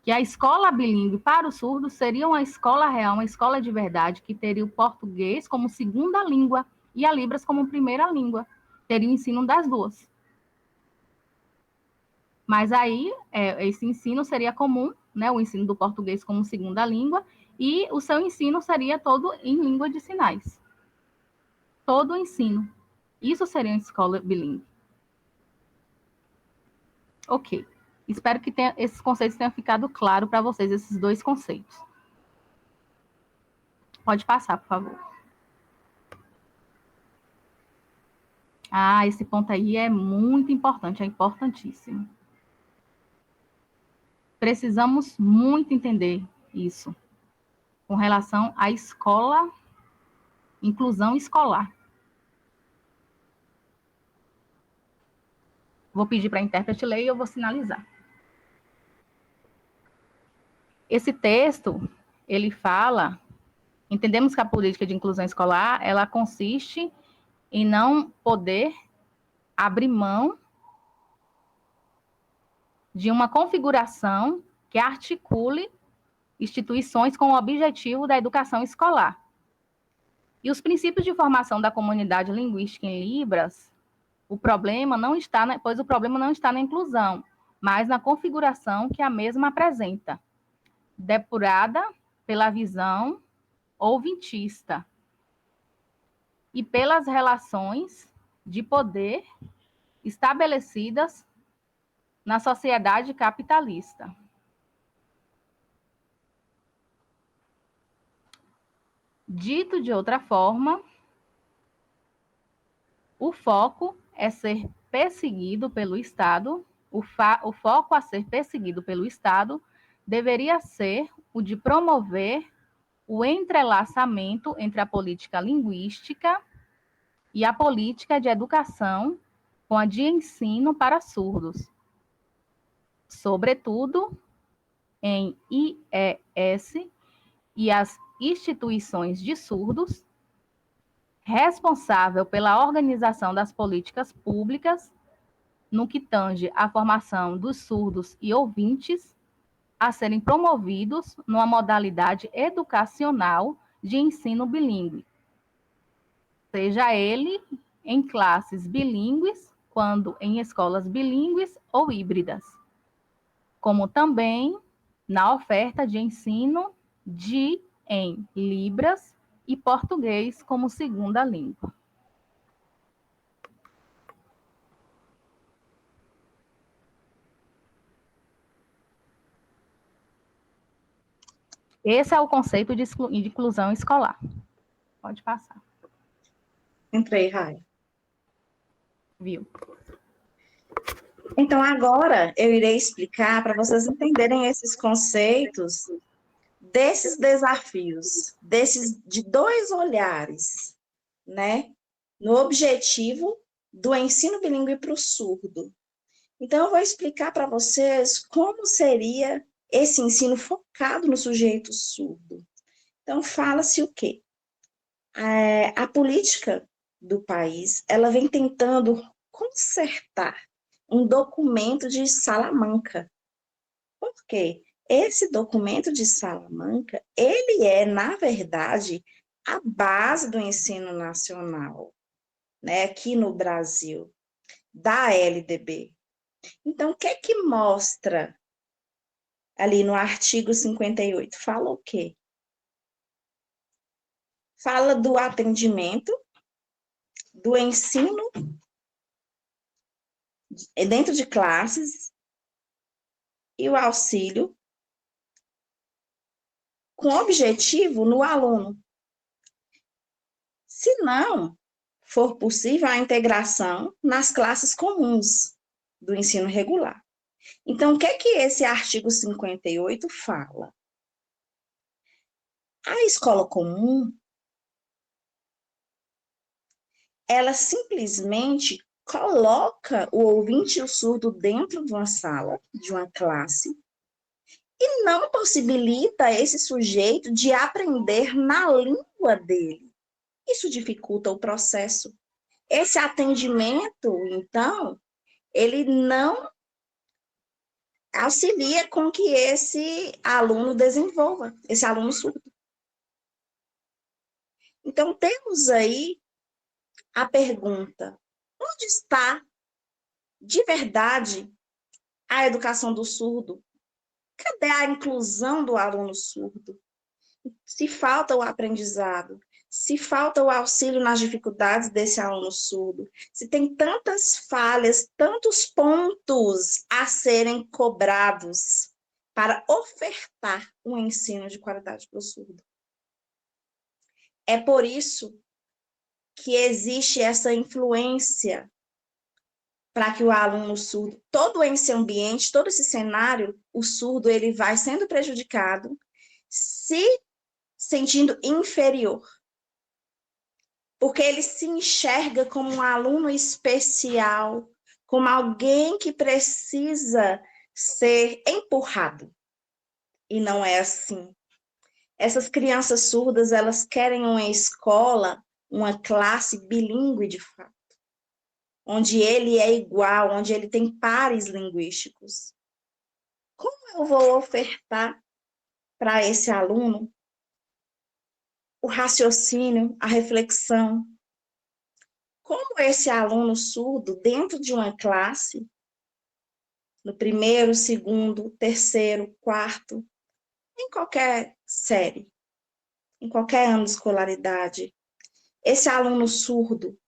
que a escola bilíngue para os surdos seria uma escola real, uma escola de verdade, que teria o português como segunda língua e a Libras como primeira língua. Teria o ensino das duas. Mas aí, esse ensino seria comum, né, o ensino do português como segunda língua, e o seu ensino seria todo em língua de sinais. Todo o ensino. Isso seria uma escola bilíngue. Ok. Espero que esses conceitos tenham ficado claro para vocês, esses dois conceitos. Pode passar, por favor. Ah, esse ponto aí é muito importante, é importantíssimo. Precisamos muito entender isso com relação à escola, inclusão escolar. Vou pedir para a intérprete ler e eu vou sinalizar. Esse texto, ele fala, entendemos que a política de inclusão escolar, ela consiste em não poder abrir mão de uma configuração que articule instituições com o objetivo da educação escolar. E os princípios de formação da comunidade linguística em Libras, o problema não está na inclusão, mas na configuração que a mesma apresenta, depurada pela visão ouvintista e pelas relações de poder estabelecidas na sociedade capitalista. Dito de outra forma, o foco é ser perseguido pelo Estado, o foco a ser perseguido pelo Estado deveria ser o de promover o entrelaçamento entre a política linguística e a política de educação com a de ensino para surdos, sobretudo em IES e as instituições de surdos, responsável pela organização das políticas públicas no que tange à formação dos surdos e ouvintes a serem promovidos numa modalidade educacional de ensino bilíngue, seja ele em classes bilíngues, quando em escolas bilíngues ou híbridas, como também na oferta de ensino em Libras e português como segunda língua. Esse é o conceito de inclusão escolar. Pode passar. Entrei, Rai. Viu? Então, agora eu irei explicar para vocês entenderem esses conceitos desses desafios, de dois olhares, né? No objetivo do ensino bilíngue para o surdo. Então, eu vou explicar para vocês como seria esse ensino focado no sujeito surdo. Então, fala-se o quê? A política do país, ela vem tentando consertar um documento de Salamanca. Por quê? Esse documento de Salamanca, ele é, na verdade, a base do ensino nacional, né, aqui no Brasil, da LDB. Então, o que é que mostra ali no artigo 58? Fala o quê? Fala do atendimento, do ensino dentro de classes e o auxílio com objetivo no aluno. Se não for possível a integração nas classes comuns do ensino regular. Então, o que é que esse artigo 58 fala? A escola comum, ela simplesmente coloca o ouvinte e o surdo dentro de uma sala, de uma classe, e não possibilita esse sujeito de aprender na língua dele. Isso dificulta o processo. Esse atendimento, então, ele não auxilia com que esse aluno desenvolva, esse aluno surdo. Então, temos aí a pergunta: onde está, de verdade, a educação do surdo? Cadê a inclusão do aluno surdo? Se falta o aprendizado, se falta o auxílio nas dificuldades desse aluno surdo, se tem tantas falhas, tantos pontos a serem cobrados para ofertar um ensino de qualidade para o surdo. É por isso que existe essa influência para que o aluno surdo, todo esse ambiente, todo esse cenário, o surdo ele vai sendo prejudicado, se sentindo inferior, porque ele se enxerga como um aluno especial, como alguém que precisa ser empurrado. E não é assim. Essas crianças surdas, elas querem uma escola, uma classe bilíngue de fato, onde ele é igual, onde ele tem pares linguísticos. Como eu vou ofertar para esse aluno o raciocínio, a reflexão? Como esse aluno surdo, dentro de uma classe, no primeiro, segundo, terceiro, quarto, em qualquer série, em qualquer ano de escolaridade, esse aluno surdo,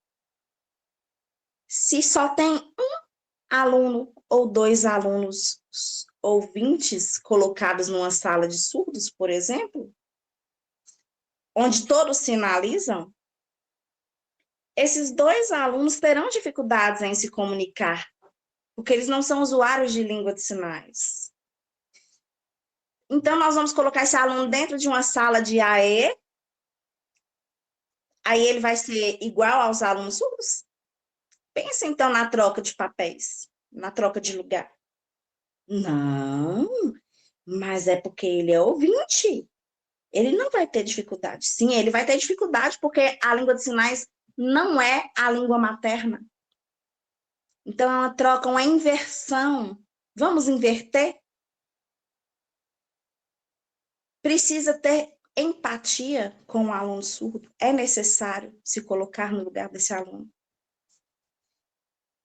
se só tem um aluno ou dois alunos ouvintes colocados numa sala de surdos, por exemplo, onde todos sinalizam, esses dois alunos terão dificuldades em se comunicar, porque eles não são usuários de língua de sinais. Então, nós vamos colocar esse aluno dentro de uma sala de AE, aí ele vai ser igual aos alunos surdos? Pensa, então, na troca de papéis, na troca de lugar. Não, mas é porque ele é ouvinte. Ele não vai ter dificuldade. Sim, ele vai ter dificuldade porque a língua de sinais não é a língua materna. Então, é uma troca, uma inversão. Vamos inverter? Precisa ter empatia com o aluno surdo. É necessário se colocar no lugar desse aluno.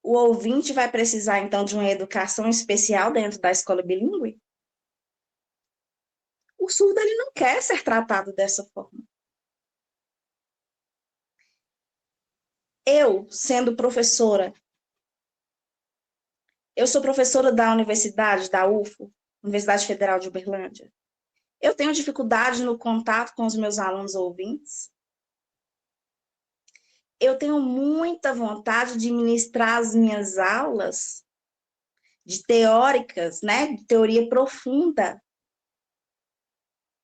O ouvinte vai precisar, então, de uma educação especial dentro da escola bilíngue? O surdo, ele não quer ser tratado dessa forma. Eu, sendo professora, eu sou professora da universidade, da UFO, Universidade Federal de Uberlândia. Eu tenho dificuldade no contato com os meus alunos ouvintes. Eu tenho muita vontade de ministrar as minhas aulas de teóricas, né, de teoria profunda,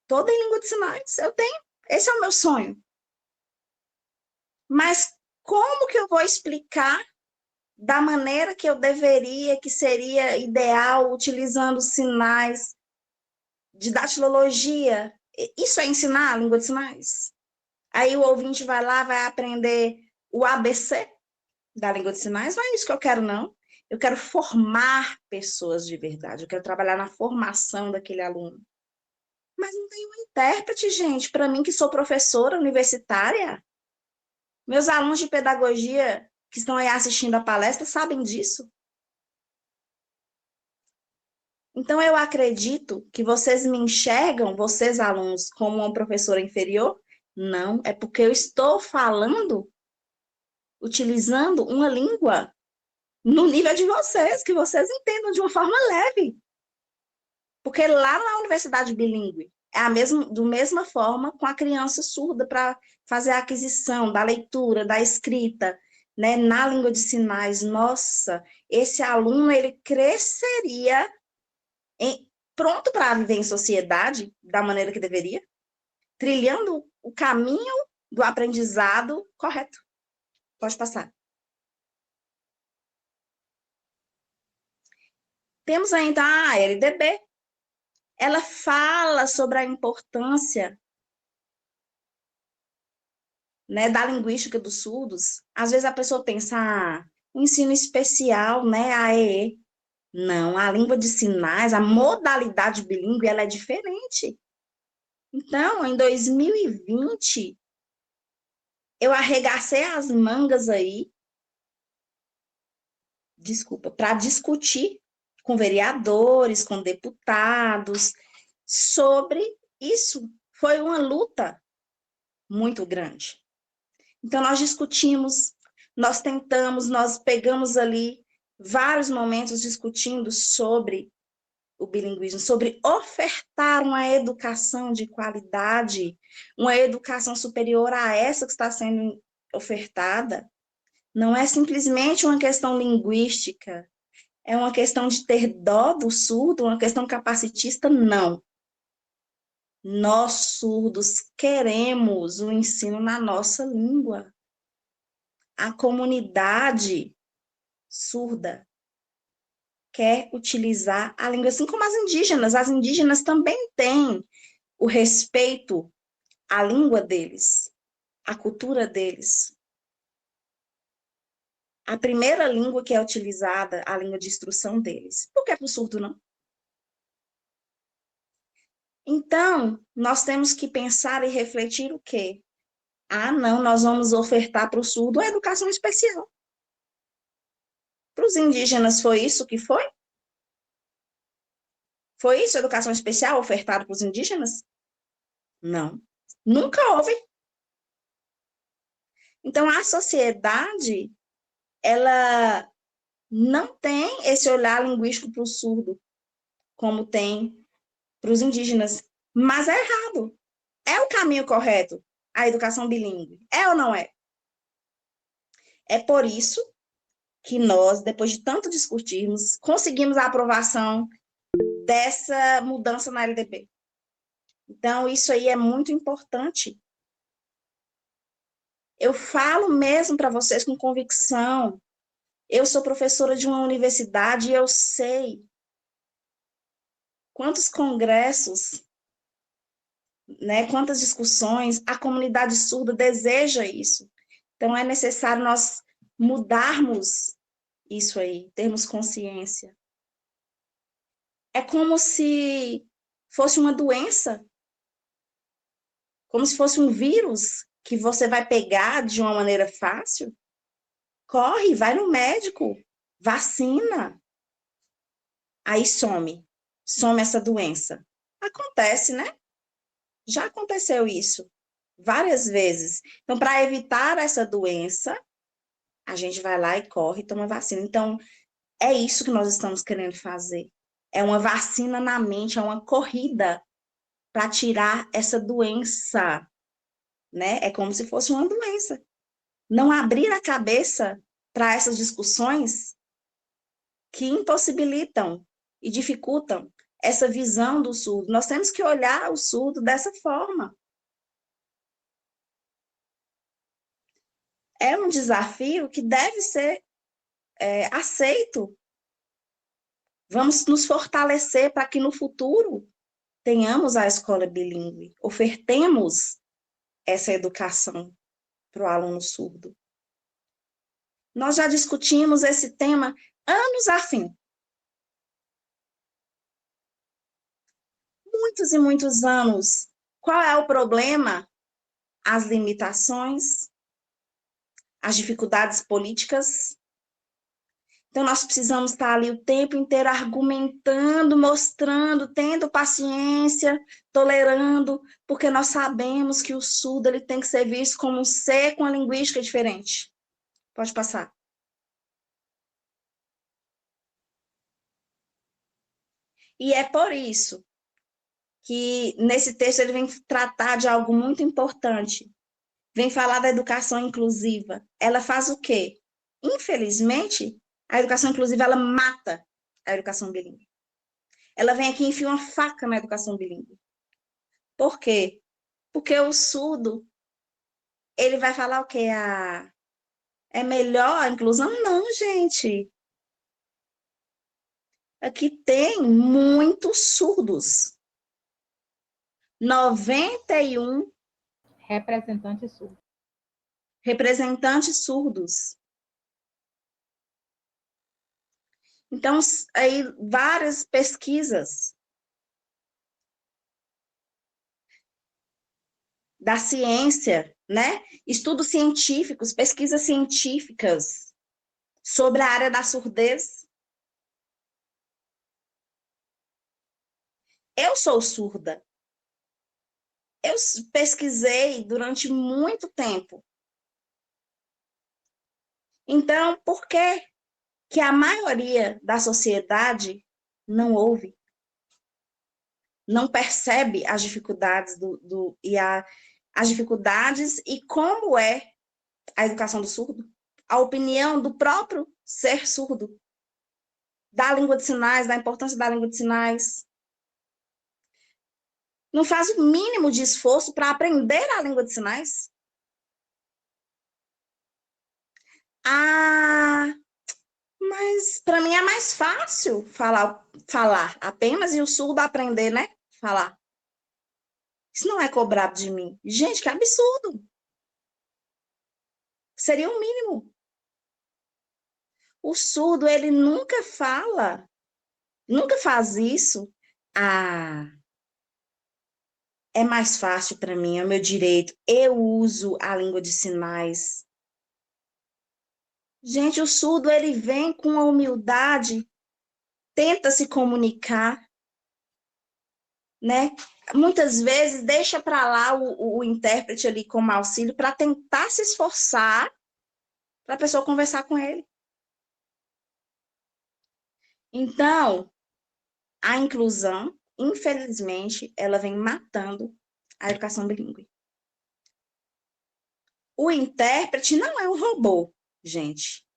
toda em língua de sinais. Eu tenho, esse é o meu sonho. Mas como que eu vou explicar da maneira que eu deveria, que seria ideal, utilizando sinais de datilologia? Isso é ensinar a língua de sinais? Aí o ouvinte vai lá, vai aprender o ABC da língua de sinais? Não é isso que eu quero, não. Eu quero formar pessoas de verdade, eu quero trabalhar na formação daquele aluno. Mas não tem um intérprete, gente, para mim que sou professora universitária. Meus alunos de pedagogia que estão aí assistindo a palestra sabem disso. Então, eu acredito que vocês me enxergam, vocês alunos, como uma professora inferior. Não, é porque eu estou falando, utilizando uma língua no nível de vocês, que vocês entendam de uma forma leve. Porque lá na universidade bilíngue, é a mesma forma com a criança surda para fazer a aquisição da leitura, da escrita, né, na língua de sinais. Nossa, esse aluno, ele cresceria pronto para viver em sociedade da maneira que deveria, trilhando o caminho do aprendizado correto. Pode passar. Temos ainda a LDB. Ela fala sobre a importância, né, da linguística dos surdos. Às vezes a pessoa pensa, ensino especial, né, AEE. Não, a língua de sinais, a modalidade bilíngue, ela é diferente. Então, em 2020, eu arregacei as mangas aí, para discutir com vereadores, com deputados, sobre isso. Foi uma luta muito grande. Então, nós discutimos, nós tentamos, nós pegamos ali vários momentos discutindo sobre o bilinguismo, sobre ofertar uma educação de qualidade, uma educação superior a essa que está sendo ofertada. Não é simplesmente uma questão linguística, é uma questão de ter dó do surdo, uma questão capacitista, não. Nós, surdos, queremos o ensino na nossa língua. A comunidade surda quer utilizar a língua, assim como as indígenas. As indígenas também têm o respeito à língua deles, à cultura deles. A primeira língua que é utilizada, a língua de instrução deles. Por que para o surdo não? Então, nós temos que pensar e refletir o quê? Ah, não, nós vamos ofertar para o surdo a educação especial. Para os indígenas foi isso que foi? Foi isso a educação especial ofertada para os indígenas? Não, nunca houve. Então, a sociedade, ela não tem esse olhar linguístico para o surdo, como tem para os indígenas. Mas é errado. É o caminho correto, a educação bilíngue. É ou não é? É por isso que nós, depois de tanto discutirmos, conseguimos a aprovação dessa mudança na LDB. Então, isso aí é muito importante. Eu falo mesmo para vocês com convicção. Eu sou professora de uma universidade e eu sei quantos congressos, né, quantas discussões a comunidade surda deseja isso. Então, é necessário nós mudarmos isso aí, termos consciência. É como se fosse uma doença, como se fosse um vírus que você vai pegar de uma maneira fácil. Corre, vai no médico, vacina. Aí some essa doença. Acontece, né? Já aconteceu isso várias vezes. Então, para evitar essa doença, a gente vai lá e corre e toma vacina. Então, é isso que nós estamos querendo fazer. É uma vacina na mente, é uma corrida para tirar essa doença, né? É como se fosse uma doença. Não abrir a cabeça para essas discussões que impossibilitam e dificultam essa visão do surdo. Nós temos que olhar o surdo dessa forma. É um desafio que deve ser aceito. Vamos nos fortalecer para que no futuro tenhamos a escola bilíngue, ofertemos essa educação para o aluno surdo. Nós já discutimos esse tema anos a fim. Muitos e muitos anos. Qual é o problema? As limitações, as dificuldades políticas. Então, nós precisamos estar ali o tempo inteiro argumentando, mostrando, tendo paciência, tolerando, porque nós sabemos que o surdo ele tem que ser visto como um ser com uma linguística diferente. Pode passar. E é por isso que nesse texto ele vem tratar de algo muito importante. Vem falar da educação inclusiva. Ela faz o quê? Infelizmente, a educação inclusiva, ela mata a educação bilíngue. Ela vem aqui e enfia uma faca na educação bilíngue. Por quê? Porque o surdo, ele vai falar o quê? É melhor a inclusão? Não, gente. Aqui tem muitos surdos. 91 Representantes surdos. Representantes surdos. Então, aí, várias pesquisas da ciência, né? Estudos científicos, pesquisas científicas sobre a área da surdez. Eu sou surda. Eu pesquisei durante muito tempo. Então, por que a maioria da sociedade não ouve? Não percebe as dificuldades as dificuldades e como é a educação do surdo? A opinião do próprio ser surdo, da língua de sinais, da importância da língua de sinais. Não faz o mínimo de esforço para aprender a língua de sinais. Ah, mas para mim é mais fácil falar apenas e o surdo aprender, né? Falar. Isso não é cobrado de mim. Gente, que absurdo. Seria o mínimo. O surdo, ele nunca fala, nunca faz isso. Ah, é mais fácil para mim, é o meu direito. Eu uso a língua de sinais. Gente, o surdo, ele vem com a humildade, tenta se comunicar, né? Muitas vezes deixa para lá o intérprete ali como auxílio para tentar se esforçar para a pessoa conversar com ele. Então, a inclusão, infelizmente, ela vem matando a educação bilíngue. O intérprete não é um robô, gente.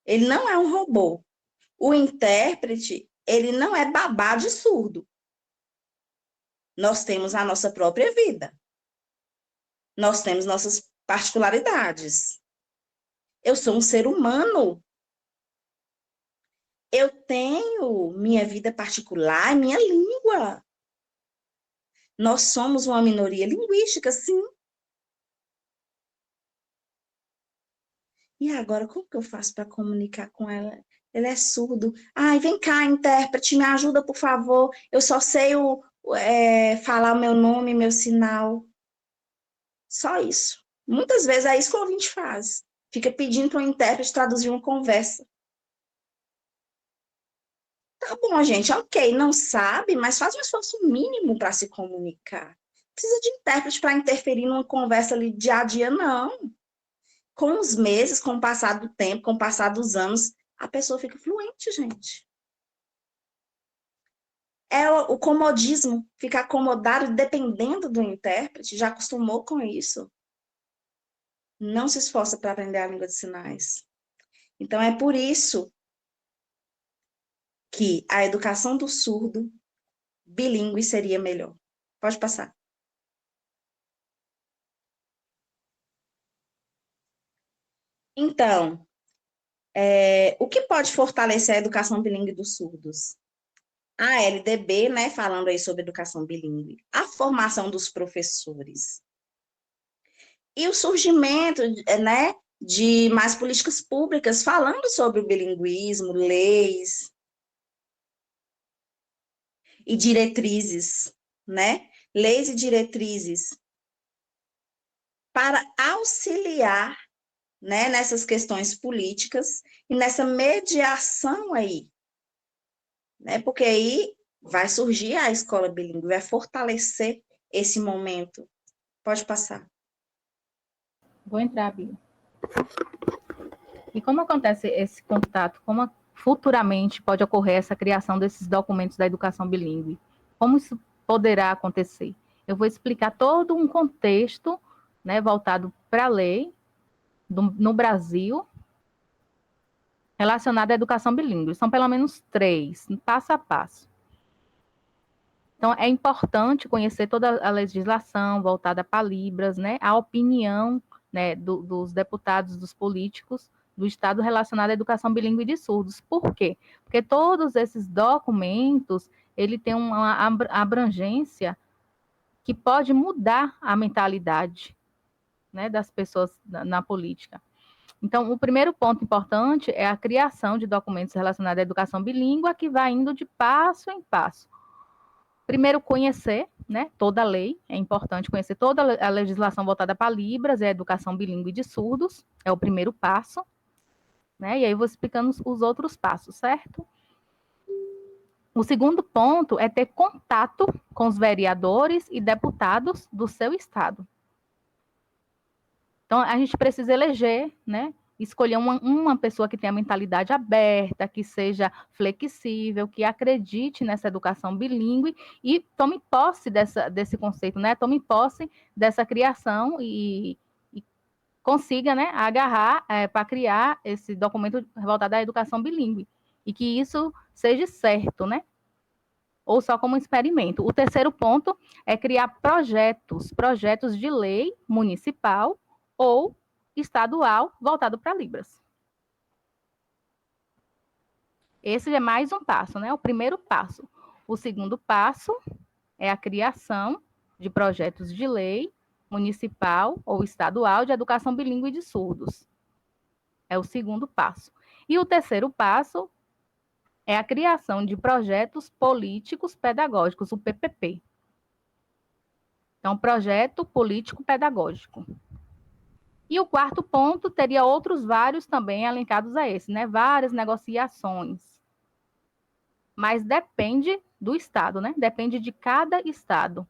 Ele não é um robô. O intérprete, ele não é babá de surdo. Nós temos a nossa própria vida. Nós temos nossas particularidades. Eu sou um ser humano. Eu tenho minha vida particular, minha língua. Nós somos uma minoria linguística, sim. E agora, como que eu faço para comunicar com ela? Ele é surdo. Ai, vem cá, intérprete, me ajuda, por favor. Eu só sei falar o meu nome, meu sinal. Só isso. Muitas vezes é isso que o ouvinte faz. Fica pedindo para o intérprete traduzir uma conversa. Tá bom, gente, ok, não sabe, mas faz um esforço mínimo para se comunicar. Precisa de intérprete para interferir numa conversa ali dia a dia, não. Com os meses, com o passar do tempo, com o passar dos anos, a pessoa fica fluente, gente. É o comodismo, ficar acomodado dependendo do intérprete, já acostumou com isso. Não se esforça para aprender a língua de sinais. Então, é por isso que a educação do surdo bilíngue seria melhor. Pode passar. Então, o que pode fortalecer a educação bilíngue dos surdos? A LDB, né, falando aí sobre educação bilíngue, a formação dos professores e o surgimento, né, de mais políticas públicas falando sobre o bilinguismo, leis e diretrizes, né, leis e diretrizes para auxiliar, né, nessas questões políticas e nessa mediação aí, né, porque aí vai surgir a escola bilíngue, vai fortalecer esse momento. Pode passar. Vou entrar, Bia. E como acontece esse contato? Como futuramente pode ocorrer essa criação desses documentos da educação bilíngue? Como isso poderá acontecer? Eu vou explicar todo um contexto, né, voltado para a lei no Brasil, relacionado à educação bilíngue. São pelo menos 3, passo a passo. Então, é importante conhecer toda a legislação voltada para Libras, né, a opinião, né, dos deputados, dos políticos do Estado relacionado à educação bilíngue de surdos. Por quê? Porque todos esses documentos, ele tem uma abrangência que pode mudar a mentalidade, né, das pessoas na política. Então, o primeiro ponto importante é a criação de documentos relacionados à educação bilíngue, que vai indo de passo em passo. Primeiro, conhecer, né, toda a lei, é importante conhecer toda a legislação voltada para Libras, é a educação bilíngue de surdos, é o primeiro passo, né, e aí eu vou explicando os outros passos, certo? O segundo ponto é ter contato com os vereadores e deputados do seu estado. Então, a gente precisa eleger, né, escolher uma pessoa que tenha a mentalidade aberta, que seja flexível, que acredite nessa educação bilíngue e tome posse desse conceito, né? Tome posse dessa criação e consiga, né, agarrar para criar esse documento voltado à educação bilíngue. E que isso seja certo, né? Ou só como um experimento. O terceiro ponto é criar projetos de lei municipal ou estadual voltado para Libras. Esse é mais um passo, né? O primeiro passo. O segundo passo é a criação de projetos de lei municipal ou estadual de educação bilíngue de surdos. É o segundo passo. E o terceiro passo é a criação de projetos políticos pedagógicos, o PPP. Então, projeto político pedagógico. E o quarto ponto teria outros vários também elencados a esse, né? Várias negociações. Mas depende do estado, né? Depende de cada estado.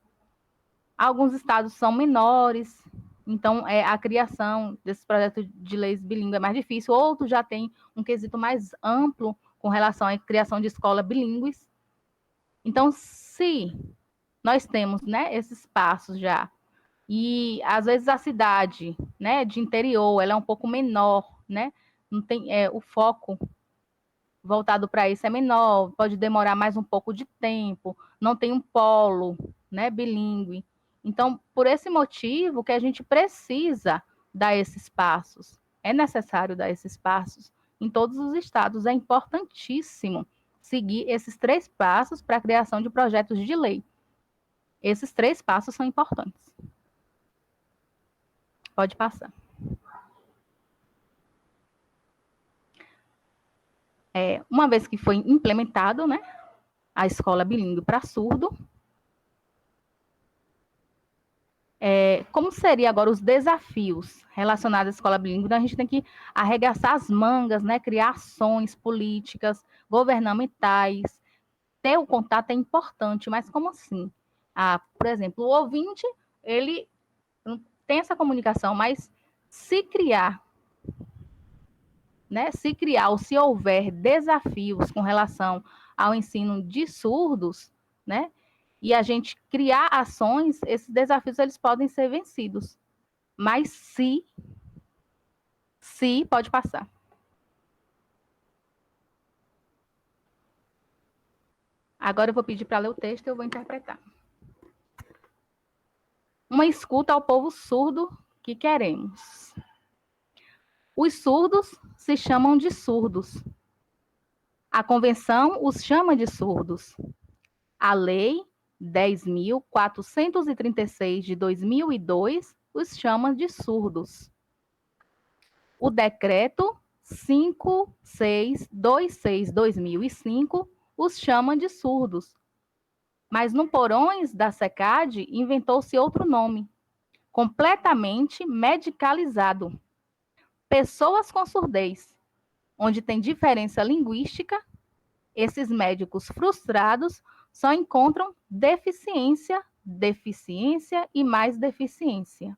Alguns estados são menores, então a criação desses projetos de leis bilíngue é mais difícil. Outros já têm um quesito mais amplo com relação à criação de escolas bilíngues. Então, se nós temos, né, esses passos já, e às vezes a cidade, né, de interior, ela é um pouco menor, né, não tem o foco voltado para isso é menor, pode demorar mais um pouco de tempo, não tem um polo, né, bilíngue. Então, por esse motivo que a gente precisa dar esses passos, é necessário dar esses passos em todos os estados, é importantíssimo seguir esses 3 passos para a criação de projetos de lei. Esses 3 passos são importantes. Pode passar. Uma vez que foi implementado, né, a escola bilíngue para surdo, como seria agora os desafios relacionados à escola bilíngue? Então, a gente tem que arregaçar as mangas, né, criar ações políticas, governamentais. Ter o contato é importante, mas como assim? Por exemplo, o ouvinte, ele não tem essa comunicação, mas se criar, né, ou se houver desafios com relação ao ensino de surdos, né, e a gente criar ações, esses desafios eles podem ser vencidos. Mas se pode passar. Agora eu vou pedir para ler o texto e eu vou interpretar. Uma escuta ao povo surdo que queremos. Os surdos se chamam de surdos. A convenção os chama de surdos. A lei 10.436 de 2002 os chama de surdos. O decreto 5626/2005 os chama de surdos. Mas no Porões da SECAD inventou-se outro nome, completamente medicalizado. Pessoas com surdez, onde tem diferença linguística, esses médicos frustrados só encontram deficiência e mais deficiência.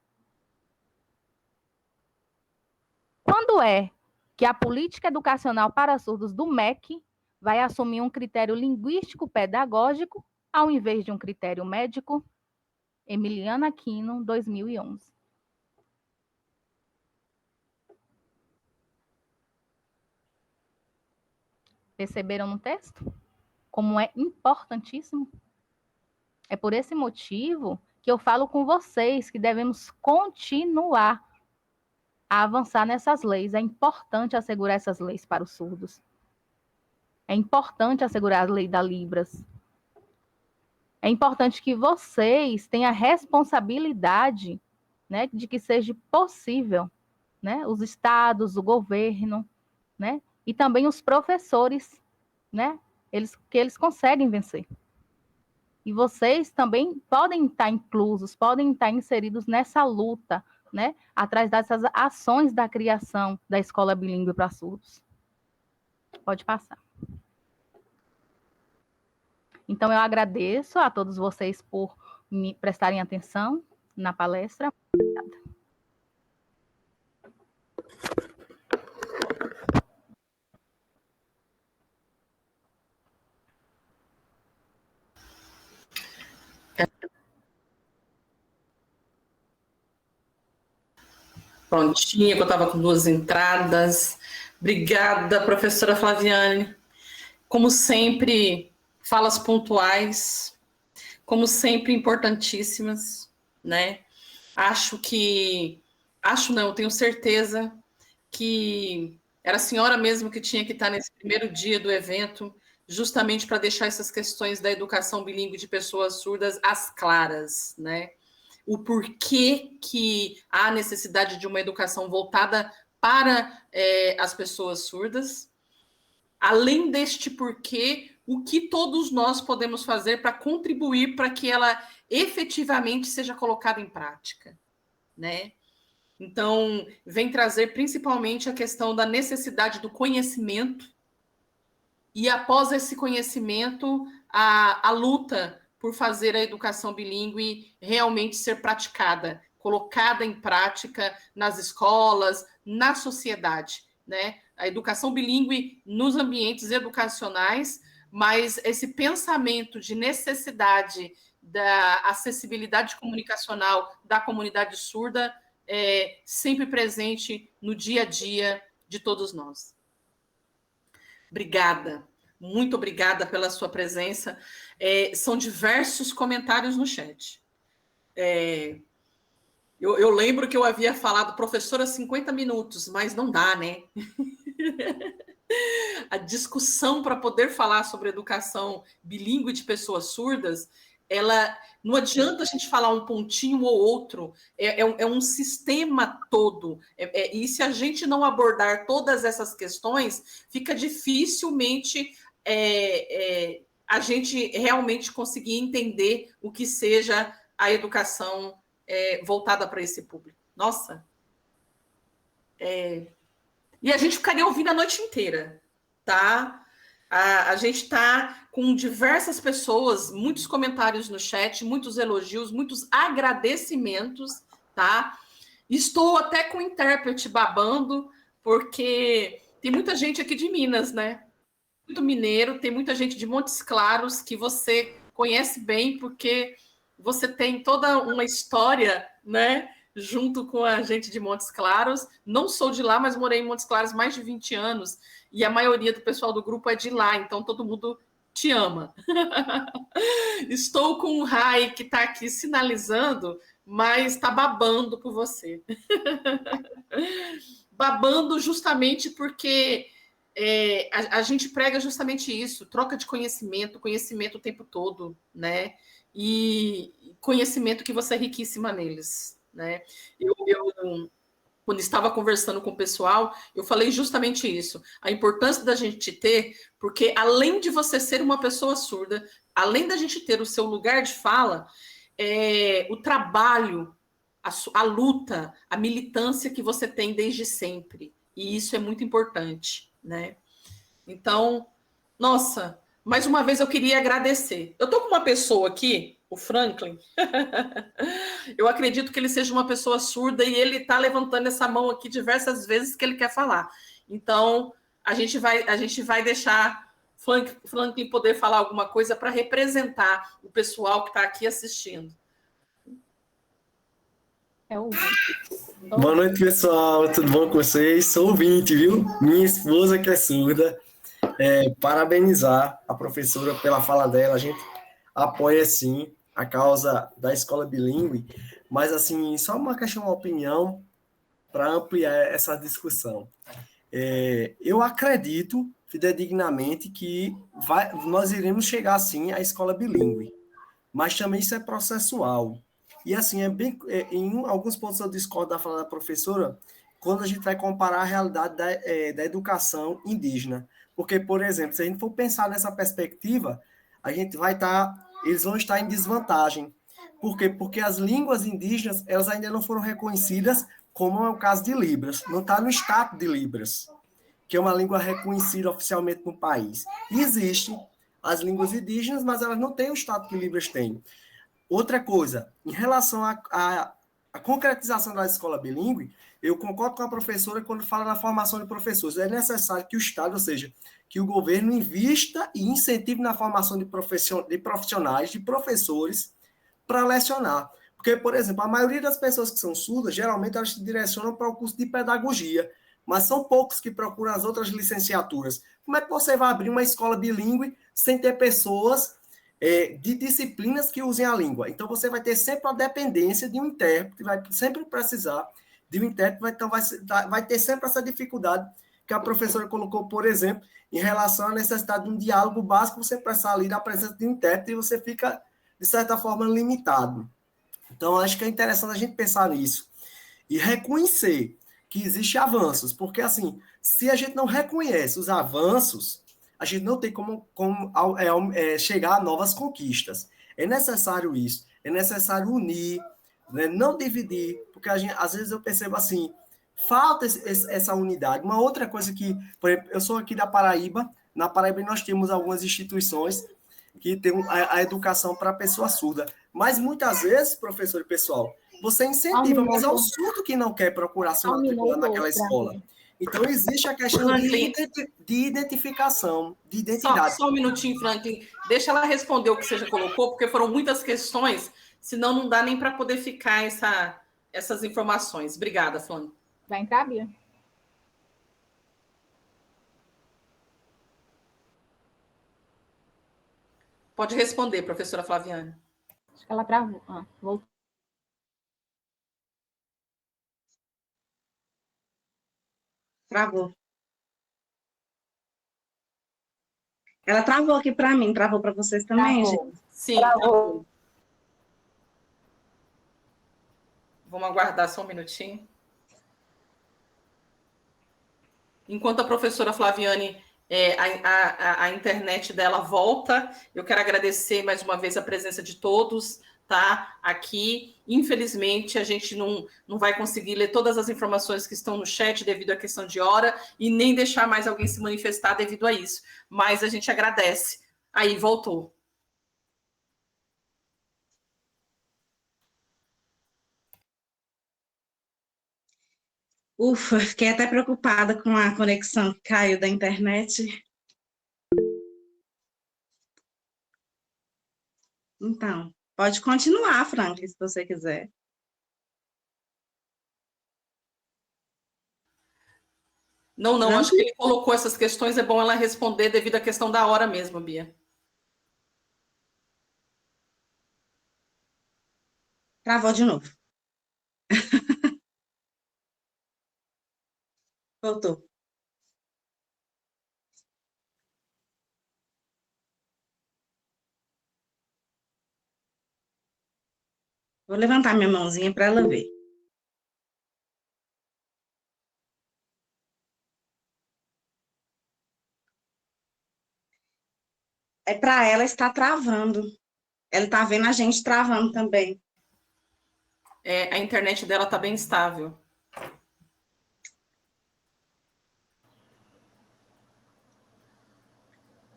Quando é que a política educacional para surdos do MEC vai assumir um critério linguístico-pedagógico ao invés de um critério médico? Emiliana Aquino, 2011. Perceberam no texto? Como é importantíssimo? É por esse motivo que eu falo com vocês que devemos continuar a avançar nessas leis. É importante assegurar essas leis para os surdos. É importante assegurar a lei da Libras. É importante que vocês tenham a responsabilidade, né, de que seja possível, né? Os estados, o governo, né? E também os professores, né? Eles conseguem vencer. E vocês também podem estar inclusos, podem estar inseridos nessa luta, né? Atrás dessas ações da criação da escola bilíngue para surdos. Pode passar. Então, eu agradeço a todos vocês por me prestarem atenção na palestra. Obrigada. Prontinha, que eu estava com 2 entradas. Obrigada, professora Flaviane. Como sempre, falas pontuais, como sempre, importantíssimas, né? Tenho certeza que era a senhora mesmo que tinha que estar nesse primeiro dia do evento, justamente para deixar essas questões da educação bilíngue de pessoas surdas às claras, né? O porquê que há necessidade de uma educação voltada para as pessoas surdas. Além deste porquê, o que todos nós podemos fazer para contribuir para que ela efetivamente seja colocada em prática, né? Então, vem trazer principalmente a questão da necessidade do conhecimento e, após esse conhecimento, a luta por fazer a educação bilíngue realmente ser praticada, colocada em prática nas escolas, na sociedade, né? A educação bilíngue nos ambientes educacionais, mas esse pensamento de necessidade da acessibilidade comunicacional da comunidade surda é sempre presente no dia a dia de todos nós. Obrigada, muito obrigada pela sua presença. São diversos comentários no chat. Eu lembro que eu havia falado, professora, 50 minutos, mas não dá, né? A discussão para poder falar sobre educação bilíngue de pessoas surdas, não adianta a gente falar um pontinho ou outro, é um sistema todo. E se a gente não abordar todas essas questões, fica dificilmente a gente realmente conseguir entender o que seja a educação voltada para esse público. Nossa! E a gente ficaria ouvindo a noite inteira, tá? A gente está com diversas pessoas, muitos comentários no chat, muitos elogios, muitos agradecimentos, tá? Estou até com o intérprete babando, porque tem muita gente aqui de Minas, né? Muito mineiro, tem muita gente de Montes Claros que você conhece bem, porque você tem toda uma história, né? Junto com a gente de Montes Claros. Não sou de lá, mas morei em Montes Claros mais de 20 anos, e a maioria do pessoal do grupo é de lá, então todo mundo te ama. Estou com o Rai, que está aqui sinalizando, mas está babando por você. Babando justamente porque a gente prega justamente isso, troca de conhecimento o tempo todo, né? E conhecimento que você é riquíssima neles, né? Eu quando estava conversando com o pessoal, eu falei justamente isso, a importância da gente ter, porque além de você ser uma pessoa surda, além da gente ter o seu lugar de fala, o trabalho, a luta, a militância que você tem desde sempre, e isso é muito importante, né? Então, nossa, mais uma vez eu queria agradecer. Eu estou com uma pessoa aqui, o Franklin, eu acredito que ele seja uma pessoa surda e ele está levantando essa mão aqui diversas vezes que ele quer falar. Então, a gente vai deixar Franklin poder falar alguma coisa para representar o pessoal que está aqui assistindo. Boa noite, pessoal. Tudo bom com vocês? Sou ouvinte, viu? Minha esposa que é surda. Parabenizar a professora pela fala dela. A gente apoia, sim, a causa da escola bilíngue, mas, assim, só uma questão de opinião para ampliar essa discussão. Eu acredito, fidedignamente, que nós iremos chegar, sim, à escola bilíngue, mas também isso é processual. E, assim, em alguns pontos eu discordo da fala da professora, quando a gente vai comparar a realidade da educação indígena. Porque, por exemplo, se a gente for pensar nessa perspectiva, a gente vai eles vão estar em desvantagem. Por quê? Porque as línguas indígenas, elas ainda não foram reconhecidas, como é o caso de Libras. Não está no status de Libras, que é uma língua reconhecida oficialmente no país. E existem as línguas indígenas, mas elas não têm o status que Libras tem. Outra coisa, em relação à concretização da escola bilíngue, eu concordo com a professora quando fala na formação de professores. É necessário que o Estado, ou seja, que o governo invista e incentive na formação de profissionais, de professores, para lecionar. Porque, por exemplo, a maioria das pessoas que são surdas, geralmente elas se direcionam para o curso de pedagogia, mas são poucos que procuram as outras licenciaturas. Como é que você vai abrir uma escola bilíngue sem ter pessoas de disciplinas que usem a língua? Então, você vai ter sempre a dependência de um intérprete, vai sempre precisar de um intérprete, então vai ter sempre essa dificuldade que a professora colocou, por exemplo, em relação à necessidade de um diálogo básico, você precisa ali da presença de um intérprete e você fica, de certa forma, limitado. Então, acho que é interessante a gente pensar nisso e reconhecer que existem avanços, porque, assim, se a gente não reconhece os avanços, a gente não tem como chegar a novas conquistas. É necessário isso, é necessário unir, né, não dividir, porque às vezes eu percebo assim, falta essa unidade. Uma outra coisa que, por exemplo, eu sou aqui da Paraíba, na Paraíba nós temos algumas instituições que tem a educação para a pessoa surda, mas muitas vezes, professor e pessoal, você incentiva, mas é o surdo que não quer procurar se matricular naquela escola. Então, existe a questão de identificação, de identidade. Só um minutinho, Franklin. Deixa ela responder o que você já colocou, porque foram muitas questões, senão não dá nem para poder ficar essas informações. Obrigada, Flávia. Vai entrar, Bia? Pode responder, professora Flaviane. Acho que ela travou. Voltou. Travou. Ela travou aqui para mim, travou para vocês também, Travou. gente? Sim, travou. Vamos aguardar só um minutinho. Enquanto a professora Flaviane, a internet dela volta, eu quero agradecer mais uma vez a presença de todos, tá? Aqui, infelizmente, a gente não vai conseguir ler todas as informações que estão no chat devido à questão de hora e nem deixar mais alguém se manifestar devido a isso. Mas a gente agradece. Aí, voltou. Ufa, fiquei até preocupada com a conexão que caiu da internet. Então, pode continuar, Franklin, se você quiser. Não, acho que ele colocou essas questões, é bom ela responder devido à questão da hora mesmo, Bia. Travou de novo. Voltou. Vou levantar minha mãozinha para ela ver. É para ela estar travando. Ela está vendo a gente travando também. A internet dela está bem estável.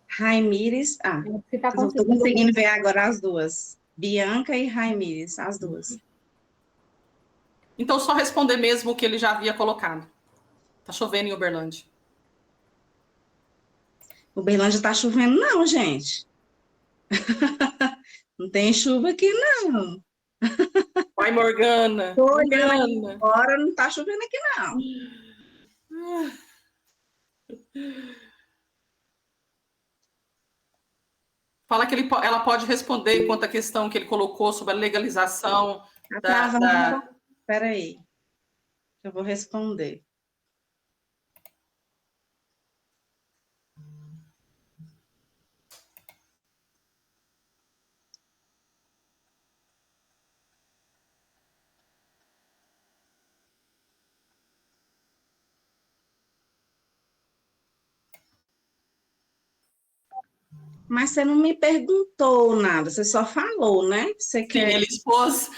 Raimires. Eu estou conseguindo ver agora as duas. Bianca e Raimires, as duas. Então, só responder mesmo o que ele já havia colocado. Tá chovendo em Uberlândia. Uberlândia está chovendo, não, gente. Não tem chuva aqui, não. Vai, Morgana. Morgana. Agora não está chovendo aqui, não. Fala que ela pode responder quanto à questão que ele colocou sobre a legalização da... Espera aí. Eu vou responder. Mas você não me perguntou nada, você só falou, né? Você Sim, quer... ele expôs,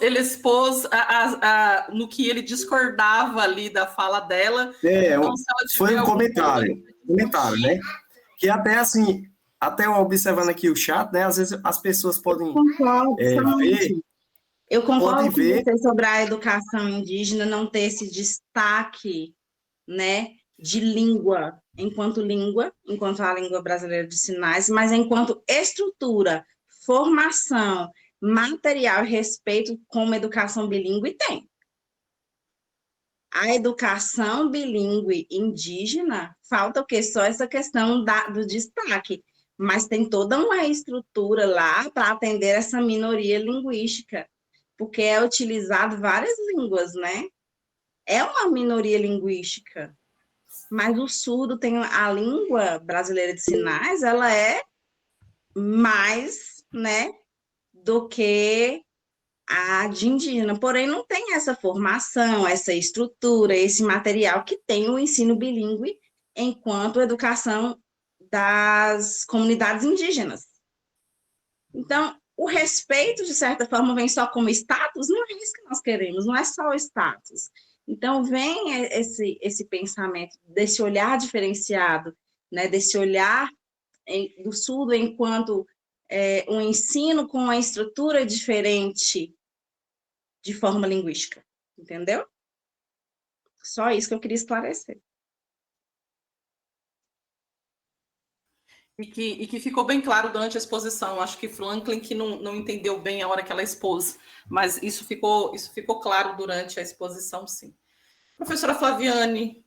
ele expôs no que ele discordava ali da fala dela. Então, se ela foi tiver um algum comentário, né? Que até assim, até observando aqui o chat, né? Às vezes as pessoas podem ver. Eu concordo com ver. você sobre a educação indígena não ter esse destaque, né, de língua, enquanto a língua brasileira de sinais, mas enquanto estrutura, formação, material e respeito como educação bilíngue tem. A educação bilíngue indígena, falta o quê? Só essa questão do destaque, mas tem toda uma estrutura lá para atender essa minoria linguística, porque é utilizado várias línguas, né? É uma minoria linguística, mas o surdo tem a língua brasileira de sinais, ela é mais, né, do que a de indígena, porém não tem essa formação, essa estrutura, esse material que tem o ensino bilíngue enquanto educação das comunidades indígenas. Então, o respeito, de certa forma, vem só como status, não é isso que nós queremos, não é só o status. Então, vem esse pensamento, desse olhar diferenciado, né, desse olhar do surdo enquanto um ensino com uma estrutura diferente de forma linguística, entendeu? Só isso que eu queria esclarecer. E que ficou bem claro durante a exposição. Acho que Franklin que não entendeu bem a hora que ela expôs, mas isso ficou claro durante a exposição, sim. Professora Flaviane,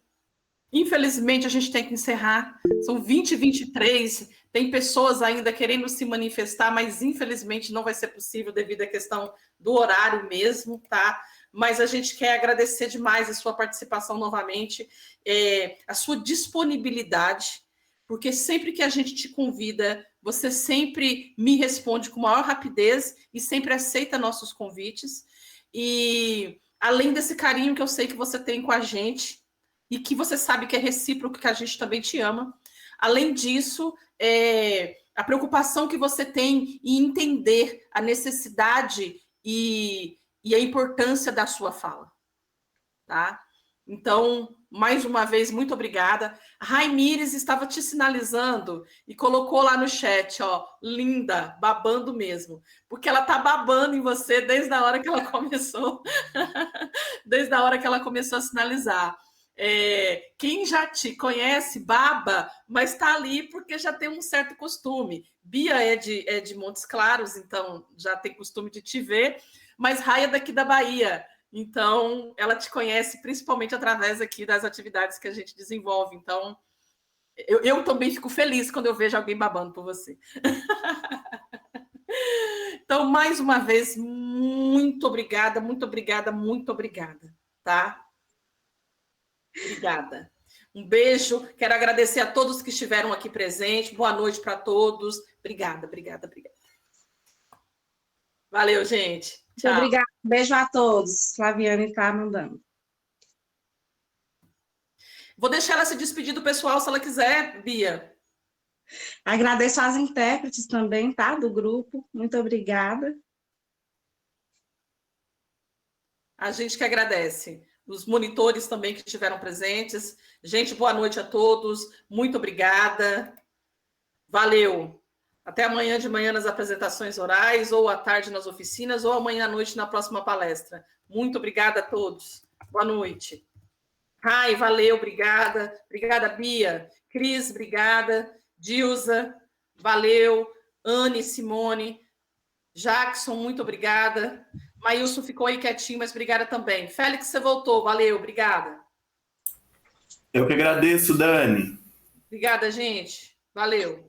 infelizmente a gente tem que encerrar. São 20h23, tem pessoas ainda querendo se manifestar, mas infelizmente não vai ser possível devido à questão do horário mesmo, tá? Mas a gente quer agradecer demais a sua participação novamente, a sua disponibilidade, porque sempre que a gente te convida, você sempre me responde com maior rapidez e sempre aceita nossos convites. E além desse carinho que eu sei que você tem com a gente, e que você sabe que é recíproco, que a gente também te ama. Além disso, a preocupação que você tem em entender a necessidade e a importância da sua fala. Tá? Então, mais uma vez, muito obrigada. Raimires estava te sinalizando e colocou lá no chat, ó, linda, babando mesmo. Porque ela tá babando em você desde a hora que ela começou. Desde a hora que ela começou a sinalizar. Quem já te conhece, baba, mas está ali porque já tem um certo costume. Bia é de Montes Claros, então já tem costume de te ver, mas Rai é daqui da Bahia, então ela te conhece principalmente através aqui das atividades que a gente desenvolve. Então, eu também fico feliz quando eu vejo alguém babando por você. Então, mais uma vez, muito obrigada, muito obrigada, muito obrigada, tá? Obrigada. Um beijo. Quero agradecer a todos que estiveram aqui presentes. Boa noite para todos. Obrigada, obrigada, obrigada. Valeu, gente. Tchau. Obrigada. Beijo a todos. Flaviane está mandando. Vou deixar ela se despedir do pessoal, se ela quiser, Bia. Agradeço às intérpretes também, tá? Do grupo. Muito obrigada. A gente que agradece. Os monitores também que estiveram presentes. Gente, boa noite a todos. Muito obrigada. Valeu. Até amanhã de manhã nas apresentações orais, ou à tarde nas oficinas, ou amanhã à noite na próxima palestra. Muito obrigada a todos. Boa noite. Rai, valeu, obrigada. Obrigada, Bia. Cris, obrigada. Dilza, valeu. Anne, Simone. Jackson, muito obrigada. Maílson ficou aí quietinho, mas obrigada também. Félix, você voltou, valeu, obrigada. Eu que agradeço, Dani. Obrigada, gente. Valeu.